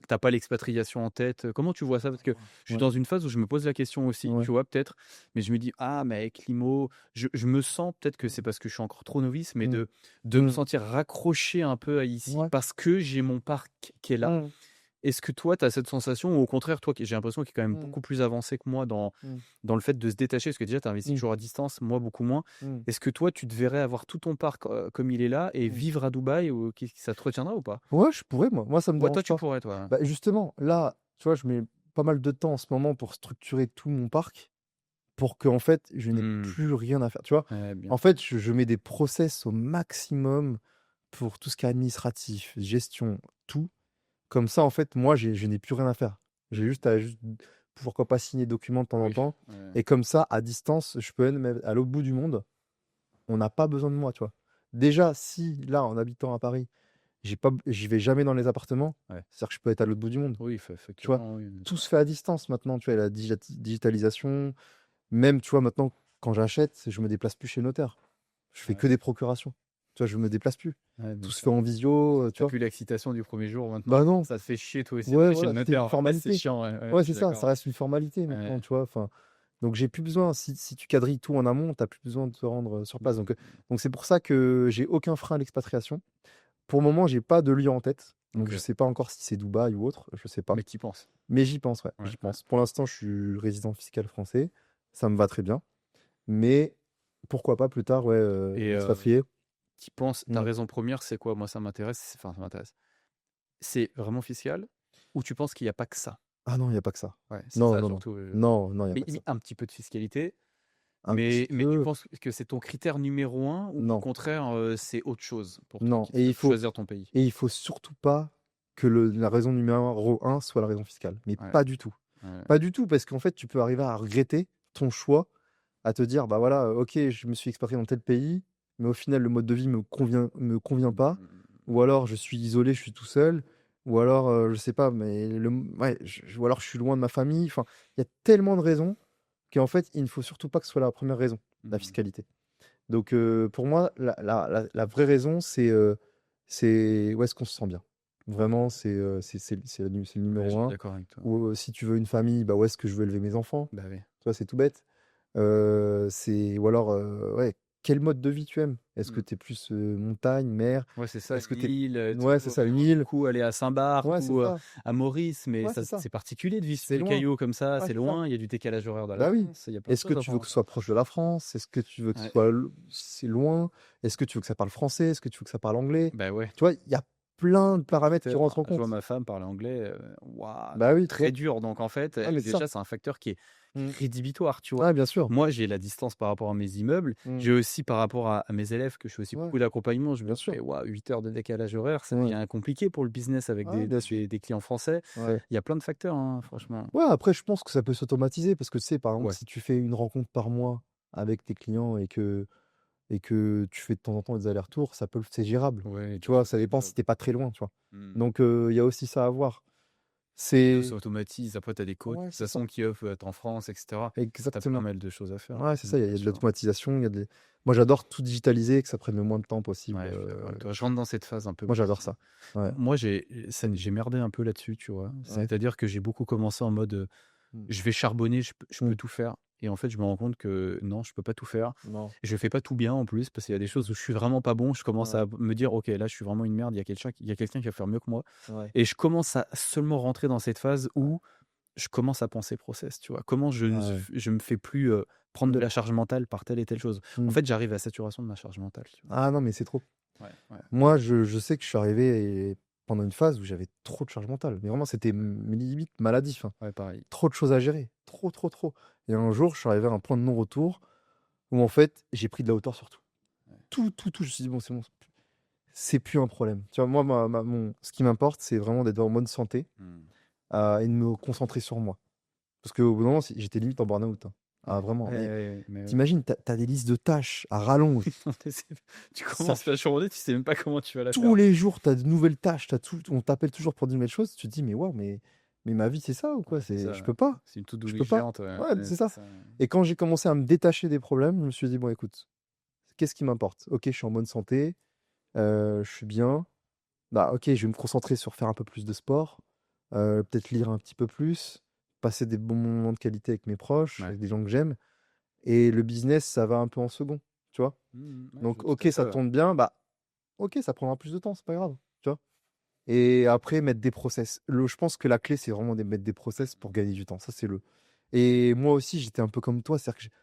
tu pas l'expatriation en tête? Comment tu vois ça? Parce que je suis Ouais, dans une phase où je me pose la question aussi, ouais. tu vois, peut-être, mais je me dis: «Ah, mais avec l'IMO», je me sens peut-être que c'est parce que je suis encore trop novice, mais Mm, de me mm, sentir raccroché un peu à ici ouais, parce que j'ai mon parc qui est là. mm, Est-ce que toi, tu as cette sensation ou au contraire, toi qui j'ai l'impression qu'il est quand même mm, beaucoup plus avancé que moi mm, dans le fait de se détacher, parce que déjà tu investis mm, toujours à distance, moi beaucoup moins. mm, Est-ce que toi, tu te verrais avoir tout ton parc, comme il est là et mm. vivre à Dubaï ou qu'est-ce ça te retiendra ou pas? Ouais, je pourrais, moi, ça me Ouais, toi, dérange tu pas. pourrais toi? Bah, justement, là, tu vois, je mets pas mal de temps en ce moment pour structurer tout mon parc pour que, en fait, je n'ai Mmh. plus rien à faire. Tu vois, Ouais, bien en sûr. fait, je mets des process au maximum pour tout ce qui est administratif, gestion, tout. Comme ça, en fait, moi, je n'ai plus rien à faire. J'ai Mmh. juste à pourquoi pas signer des documents de temps en Oui. temps. Ouais. Et comme ça, à distance, je peux même à l'autre bout du monde. On n'a pas besoin de moi, tu vois. Déjà, si là, en habitant à Paris, j'y vais jamais dans les appartements, Ouais. c'est-à-dire que je peux être à l'autre bout du monde. Oui, Tu vois, effectivement, oui, bien tout sûr. se fait à distance maintenant. Tu vois, la digitalisation, même, tu vois, maintenant, quand j'achète, je me déplace plus chez le notaire. Je fais Ouais, que des procurations. Tu vois, je me déplace plus. ouais, bien Tout se sûr. fait en visio, tu Tu vois. plus l'excitation du premier jour maintenant. Bah non, Ça te fait chier toi aussi ouais, d'aller chez le voilà, c'était une notaire. Ouais, c'est formalité. chiant, ouais, ouais, Ouais, je c'est suis ça, ça d'accord. reste une formalité Ouais. maintenant, tu vois. Enfin, donc j'ai plus besoin. Si tu quadrilles tout en amont, t'as plus besoin de te rendre sur place. Mmh. Donc c'est pour ça que j'ai aucun frein à l'expatriation. Pour le moment, j'ai pas de lieu en tête. Donc je OK. sais pas encore si c'est Dubaï ou autre, je sais pas. Mais tu y penses? Mais j'y pense, ouais, Ouais, j'y ouais. pense. Pour l'instant, je suis résident fiscal français, ça me va très bien. Mais pourquoi pas plus tard, ouais, Et m'expatrier. tu penses ta Mm. raison première, c'est quoi? Moi, ça m'intéresse, enfin, ça m'intéresse. C'est vraiment fiscal ou tu penses qu'il y a pas que ça? Ah non, il y a pas que ça. Ouais, c'est Non, ça non, non. surtout, Non, non, il y a pas que mais ça. un petit peu de fiscalité, Un petit mais tu peu, penses que c'est ton critère numéro un ou au non, contraire, c'est autre chose pour toi non. qui te fait choisir ton pays? Et il faut surtout pas que la raison numéro un soit la raison fiscale. Mais Ouais, pas du tout. ouais. Pas du tout, parce qu'en fait, tu peux arriver à regretter ton choix, à te dire, bah voilà, ok, je me suis expatrié dans tel pays, mais au final, le mode de vie me convient pas. Mmh. Ou alors, je suis isolé, je suis tout seul. Ou alors, je sais pas, mais ouais, ou alors je suis loin de ma famille. Enfin, il y a tellement de raisons qu'en fait, il ne faut surtout pas que ce soit la première raison, la Mmh. fiscalité. Donc, pour moi, la vraie raison, c'est où est-ce qu'on se sent bien. Vraiment, c'est le Ouais, je numéro suis un. d'accord avec toi. Ou si tu veux une famille, bah, où est-ce que je veux élever mes enfants? Bah, oui. Tu vois, c'est tout bête. Ou alors, ouais, quel mode de vie tu aimes? Est-ce que Mmh. tu es plus montagne, mer? Ouais, c'est ça, Est-ce que une tu es. île, tu Ouais, c'est vois? ça, une J'aimerais île. beaucoup aller à Saint-Barth Ouais, c'est ou, ça. à Maurice, mais Ouais, ça c'est ça. c'est particulier de vivre sur C'est les loin. cailloux comme ça, Ouais, c'est c'est ça. loin, il y a du décalage horaire de Bah oui. l'avance, il y a plein de Est-ce que choses à tu veux prendre que en ce compte. soit proche de la France? Est-ce que tu veux que ce Ouais, soit c'est loin? Est-ce que tu veux que ça parle français? Est-ce que tu veux que ça parle anglais? bah, ouais. Tu vois, il y a plein de paramètres qui Tu rentrent en je vois compte. ma femme parler anglais, waouh, Bah oui, tu très vois? dur donc en fait, Ah, mais c'est ça. déjà c'est un facteur qui est Mmh. rédhibitoire, tu vois? Ouais, bien sûr. Moi, j'ai la distance par rapport à mes immeubles, Mmh. j'ai aussi par rapport à mes élèves que je fais aussi Ouais, beaucoup d'accompagnement, je me bien dis: sûr. «Mais waouh, 8 heures de décalage horaire, ça Ouais. devient compliqué pour le business avec Ouais, bien sûr. des clients français». Ouais. Il y a plein de facteurs, hein, franchement. Ouais, après, je pense que ça peut s'automatiser parce que tu sais, par exemple, Ouais. si tu fais une rencontre par mois avec tes clients et que tu fais de temps en temps des allers-retours, c'est gérable. Ouais, Tu bien vois, sûr, ça c'est dépend si jouable. t'es pas très loin, tu vois. Mmh. Donc, il y a aussi ça à voir. Et tout C'est s'automatise. Après, tu as des coachs, de Ouais, toute c'est ça. façon, qui offrent être en France et cetera. Tu as pas Exactement. mal de choses à faire. Ouais, c'est Mmh, ça, il bien y a de sûr. l'automatisation, moi, j'adore tout digitaliser et que ça prenne le moins de temps possible, Ouais, je suis d'accord avec toi. Je rentre dans cette phase un peu moi, moi j'adore aussi. ça. Ouais. Moi, Mmh. j'ai merdé un peu là-dessus, tu vois? Ouais. C'est-à-dire que j'ai beaucoup commencé en mode, Mmh. je vais charbonner, je peux Mmh. tout faire et en fait, je me rends compte que non, je peux pas tout faire. Non. Je fais pas tout bien en plus parce qu'il y a des choses où je suis vraiment pas bon. Je commence Ouais. à me dire: «OK, là, je suis vraiment une merde, il y a quelqu'un qui va faire mieux que moi» Ouais. et je commence à seulement rentrer dans cette phase où je commence à penser process, tu vois? Comment Ouais. je me fais plus, prendre de Mmh. la charge mentale par telle et telle chose. En Mmh. fait, j'arrive à saturation de ma charge mentale, tu vois? Ah non, mais c'est trop. Ouais, ouais, Moi, je sais que je suis arrivé pendant une phase où j'avais trop de charge mentale, mais vraiment, c'était limite maladif, hein. ouais, pareil. Trop de choses à gérer, trop, trop, trop. Et un jour, je suis arrivé à un point de non-retour où en fait, j'ai pris de la hauteur sur tout. Ouais. Tout, tout, tout. Je me suis dit: «Bon, c'est plus un problème». Tu vois? Moi, ce qui m'importe, c'est vraiment d'être en bonne santé, Mmh. et de me concentrer sur moi. Parce qu'au bout d'un moment, j'étais limite en burn-out, hein. Ah vraiment, Ouais, mais ouais, mais ouais. t'imagines, t'as des listes de tâches à rallonge. Tu Ça commences la journée, tu sais même pas comment tu vas la Tous faire. les jours, tu as de nouvelles tâches, tu tout on t'appelle toujours pour de nouvelles choses. Tu te dis: «Mais waouh, mais ma vie, c'est ça ou quoi? Ouais, c'est C'est ça, je ouais. peux pas, C'est une to-do je peux list pas». géante, ouais, Ouais, ouais, c'est c'est ça. ça, ouais. Et quand j'ai commencé à me détacher des problèmes, je me suis dit: «Bon écoute, qu'est-ce qui m'importe? OK, je suis en bonne santé, je suis bien. Bah, OK, je vais me concentrer sur faire un peu plus de sport, peut-être lire un petit peu plus, passer des bons moments de qualité avec mes proches, Ouais. avec des gens que j'aime et le business, ça va un peu en second», tu vois? Ouais, je Donc vois tout à OK, fait, ça ouais. tourne bien, bah, OK, ça prendra plus de temps, c'est pas grave, tu vois? Et après mettre des process. Je pense que la clé, c'est vraiment de mettre des process pour gagner du temps. Ça, c'est le et moi aussi, j'étais un peu comme toi, c'est-à-dire que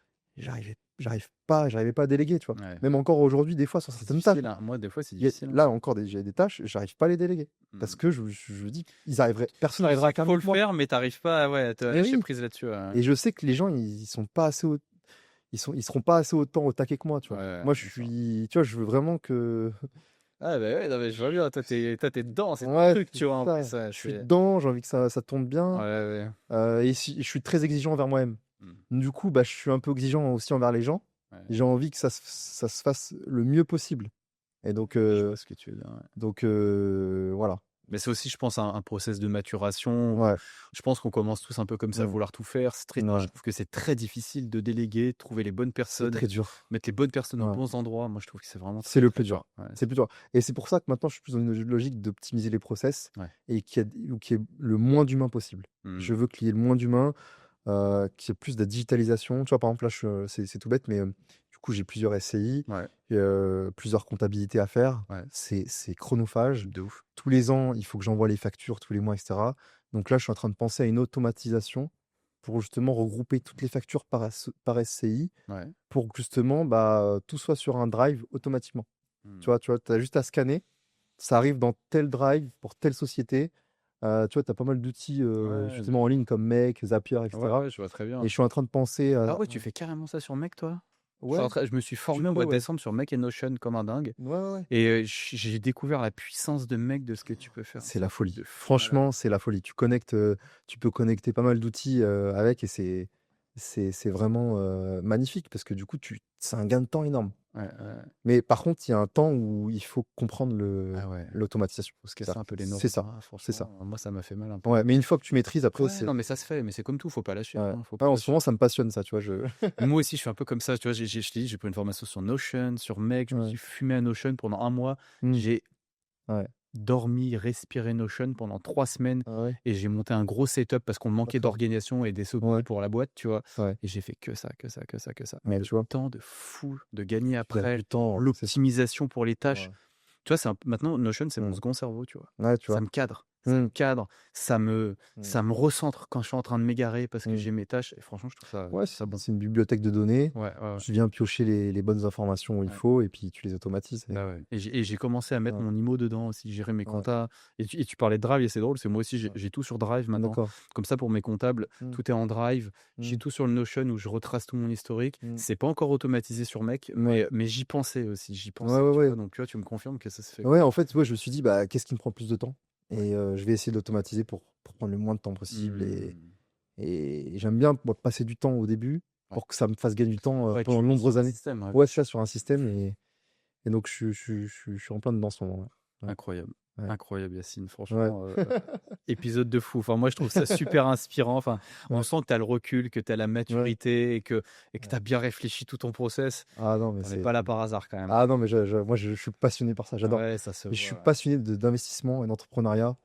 j'arrivais pas à déléguer, tu vois? Ouais. Même encore aujourd'hui, des fois, sur C'est certaines tâches, difficile, hein. Moi, des fois, c'est il y a difficile, hein. là encore j'ai des tâches, j'arrive pas à les déléguer parce Mmh. que je me dis: «Ils arriveraient personne n'arrivera à faire Faut mieux le que moi». faire, mais t'arrives pas à ouais, à Et lâcher oui, prise là-dessus, ouais, ouais. et je sais que les gens, ils sont pas assez au ils seront pas assez autant au taquet que moi, tu Ouais, vois? ouais, Moi, je d'accord. suis tu vois, je veux vraiment que Ah bah, ouais, non, mais je vois bien, toi, tu dedans, c'est ton ouais, truc, c'est tu vois, en ça. plus, ouais, Je suis c'est dedans, j'ai envie que ça tourne ouais, bien. ouais. Et si je suis très exigeant envers moi-même. Mmh. Du coup, bah, je suis un peu exigeant aussi envers les gens. Ouais. J'ai envie que ça se fasse le mieux possible et Je vois ce que tu veux dire, ouais. voilà. Mais c'est aussi, je pense, un process de maturation. Ouais. Je pense qu'on commence tous un peu comme ça à Mmh. vouloir tout faire. Je Ouais. trouve que c'est très difficile de déléguer, de trouver les bonnes C'est personnes, très dur. mettre les bonnes personnes aux Ouais. bons endroits. Moi, je trouve que c'est vraiment C'est très, le très plus dur. dur. Ouais, C'est le plus dur et c'est pour ça que maintenant je suis plus dans une logique d'optimiser les process ouais. et qu'il y ait le moins d'humains possible. Mmh. Je veux qu'il y ait le moins d'humains, qu'il y ait plus de digitalisation. Tu vois, par exemple, là, c'est tout bête, mais du coup, j'ai plusieurs SCI, Ouais, plusieurs comptabilités à faire. ouais, C'est chronophage. de ouf. Tous les ans, il faut que j'envoie les factures tous les mois, et cetera. Donc là, je suis en train de penser à une automatisation pour justement regrouper toutes les factures par SCI Ouais. pour que justement, bah, tout soit sur un drive automatiquement. Mmh. Tu as juste à scanner, ça arrive dans tel drive pour telle société. Tu vois, tu as pas mal d'outils, Ouais, justement en ligne comme Make, Zapier, et ouais, cetera, ouais, je vois très et bien. je suis en train de penser Ah à ouais, tu fais carrément ça sur Mec, toi? ouais, Je me suis tu formé au peux, mois de ouais. décembre sur Mec et Notion comme un dingue Ouais, ouais, ouais. et j'ai découvert la puissance de Mec, de ce que tu peux faire. C'est C'est la un truc folie. de fou malade. Franchement, c'est la folie. Tu peux connecter pas mal d'outils, avec et c'est vraiment, magnifique parce que du coup, c'est un gain de temps énorme. Ouais, ouais. Mais par contre, il y a un temps où il faut comprendre Ah ouais, l'automatisation. faut se casser C'est-à-dire un peu les c'est neurones, ça, hein, c'est ça. franchement, moi ça m'a fait mal un peu. Ouais, mais une fois que tu maîtrises après, Ouais, c'est non, mais ça se fait, mais c'est comme tout, faut pas lâcher, ouais. hein, faut Ouais, pas en ce lâcher. moment, ça me passionne ça, tu vois? Mais moi aussi, je suis un peu comme ça, tu vois? Je t'ai dit, j'ai pris une formation sur Notion, sur Make, je me Ouais. suis fumé à Notion pendant un mois. Mmh. J'ai Ouais. dormi, respiré Notion pendant 3 semaines Ah ouais? et j'ai monté un gros setup parce qu'on manquait D'accord. d'organisation et des SOP Ouais, pour la boîte, tu vois? ouais. Et j'ai fait que ça, que ça, que ça, que ça. Mais Ouais, le tu vois? temps de fou, de gagner Tu gagnes après, du temps, c'est ça. l'optimisation pour les tâches. Ouais. Tu vois, c'est un p maintenant Notion, c'est mon Mmh. second cerveau, tu vois? Ouais, tu Ça vois? me cadre, ça Mmh. me cadre, Mmh. ça me recentre quand je suis en train de m'égarer parce que Mmh. j'ai mes tâches et franchement, je Ouais, trouve ça bon. c'est une bibliothèque de données. Ouais, ouais, ouais. Tu viens piocher les bonnes informations où il Ouais. faut et puis tu les automatises et Bah, ouais et j'ai commencé à mettre ouais, mon IMO dedans aussi, gérer mes ouais, comptas et tu parlais de Drive et c'est drôle, c'est moi aussi ouais. j'ai tout sur Drive maintenant. D'accord. Comme ça pour mes comptables, Mmh. tout est en Drive. J'ai Mmh. tout sur le Notion où je retrace tout mon historique. Mmh. C'est pas encore automatisé sur Mec, Ouais. mais j'y pensais aussi, j'y Ouais, pensais, ouais, tu ouais. vois? Donc tu vois, tu me confirmes que ça se fait. Ouais, en fait, ouais, je me suis dit: «Bah, qu'est-ce qui me prend plus de temps?» Ouais. et je vais essayer de l'automatiser pour prendre le moins de temps possible Mmh. et j'aime bien, moi, passer du temps au début Ouais. pour que ça me fasse gagner du temps, Ouais, pendant tu de vis sur nombreuses un années. système, ouais, bien Ouais, c'est sûr. ça, sur un système et donc je suis en plein dedans en ce moment, ouais. Incroyable. Ouais. Incroyable Yacine, Ouais. franchement, épisode de fou. Enfin, moi, je trouve ça super inspirant. Enfin, on Ouais. sent que tu as le recul, que tu as la Ouais. maturité et que tu Ouais. as bien réfléchi tout ton process. Ah non, mais Tu en es c'est pas là par hasard quand même. ah non, mais moi, je suis passionné par ça, j'adore. Ouais, ça se Mais je suis voit, passionné d'investissement et d'entrepreneuriat.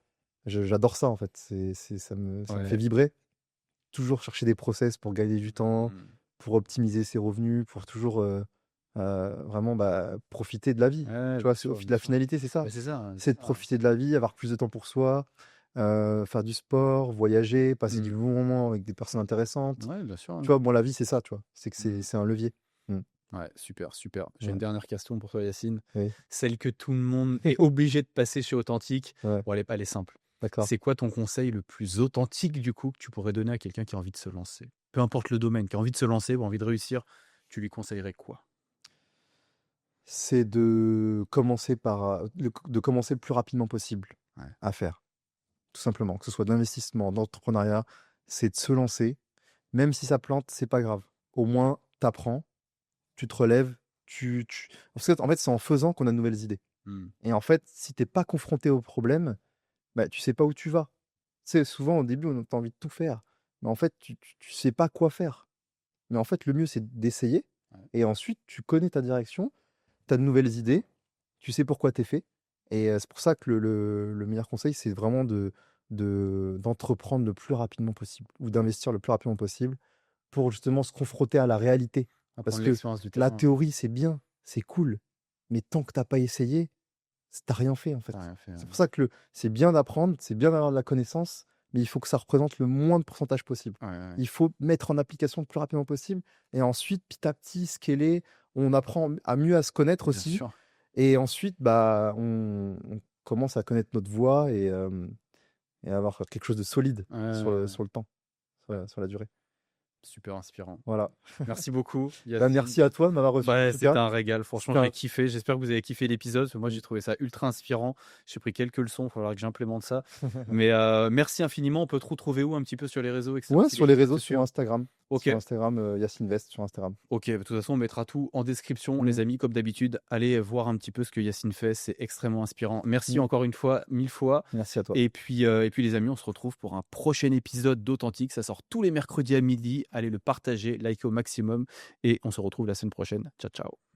J'adore ça, en fait. Ça me fait ouais. vibrer. Toujours chercher des process pour gagner du temps, Mmh. pour optimiser ses revenus, pour toujours, vraiment, bah, profiter de la vie. Ouais, Tu vois? bien C'est sûr, bien la sûr. finalité, c'est ça. Bah, c'est ça, C'est de c'est ça. profiter de la vie, avoir plus de temps pour soi, faire du sport, voyager, passer du Mmh. bon moment avec des personnes intéressantes. Ouais, bien sûr, Tu hein. vois? Moi, la vie, c'est ça, tu vois? C'est que Mmh. c'est un levier. Mmh. Ouais, super, super. J'ai une Ouais. dernière question pour toi, Yacine. Oui. Celle que tout le monde est obligé de passer chez Authentique. Ouais. Bon, elle est simple. D'accord. C'est quoi ton conseil le plus authentique, du coup, que tu pourrais donner à quelqu'un qui a envie de se lancer? Peu importe le domaine, qui a envie de se lancer ou envie de réussir, tu lui conseillerais quoi? C'est de commencer de commencer le plus rapidement possible Ouais. à faire, tout simplement. Que ce soit de l'investissement, de l'entrepreneuriat, c'est de se lancer. Même si ça plante, c'est pas grave. au moins t'apprends, tu te relèves, parce que, en fait, c'est en faisant qu'on a de nouvelles idées. Mmh. Et en fait, si t'es pas confronté au problème, bah, tu sais pas où tu vas. Tu sais, souvent au début, on a envie de tout faire, mais en fait, tu sais pas quoi faire. Mais en fait, le mieux, c'est d'essayer Ouais. et ensuite, tu connais ta direction, tu as de nouvelles idées, tu sais pourquoi tu es fait et c'est pour ça que le meilleur conseil, c'est vraiment d'entreprendre le plus rapidement possible ou d'investir le plus rapidement possible pour justement se confronter à la réalité. Parce Apprendre que l'expérience du la terrain. théorie, c'est bien, c'est cool, mais tant que tu pas essayé, tu rien fait, en Tu fait. rien fait, C'est ouais. pour ça que c'est bien d'apprendre, c'est bien d'avoir de la connaissance, mais il faut que ça représente le moins de pourcentage possible. Ouais, ouais, ouais. Il faut mettre en application le plus rapidement possible et ensuite, petit à petit, scaler. On apprend à mieux à se connaître Bien aussi sûr. et ensuite, bah, on commence à connaître notre voie et avoir quelque chose de solide Ouais, ouais, ouais. sur le temps, sur la durée. Super inspirant. Voilà. Merci beaucoup, Bah, Yacine. merci à toi de m'avoir reçu en Bah, tout cas. c'était un régal. Franchement, C'était j'ai un kiffé. J'espère que vous avez kiffé l'épisode, parce que moi, mmh. j'ai trouvé ça ultra inspirant. J'ai pris quelques leçons, il va falloir que j'implémente ça. Mais merci infiniment. On peut te retrouver où un petit peu sur les réseaux, etc. Ouais, si sur les les gens veulent réseaux, te sur suivre? Instagram. Ok, Sur Instagram, Yacine Vest sur Instagram. ok. De toute façon, on mettra tout en description, les Mmh. amis, comme d'habitude. Allez voir un petit peu ce que Yacine fait. C'est extrêmement inspirant. Merci Mmh. encore une fois, 1000 fois. Merci à toi. Et puis, les amis, on se retrouve pour un prochain épisode d'Authentique. Ça sort tous les mercredis à midi. Allez le partager, liker au maximum. Et on se retrouve la semaine prochaine. Ciao, ciao.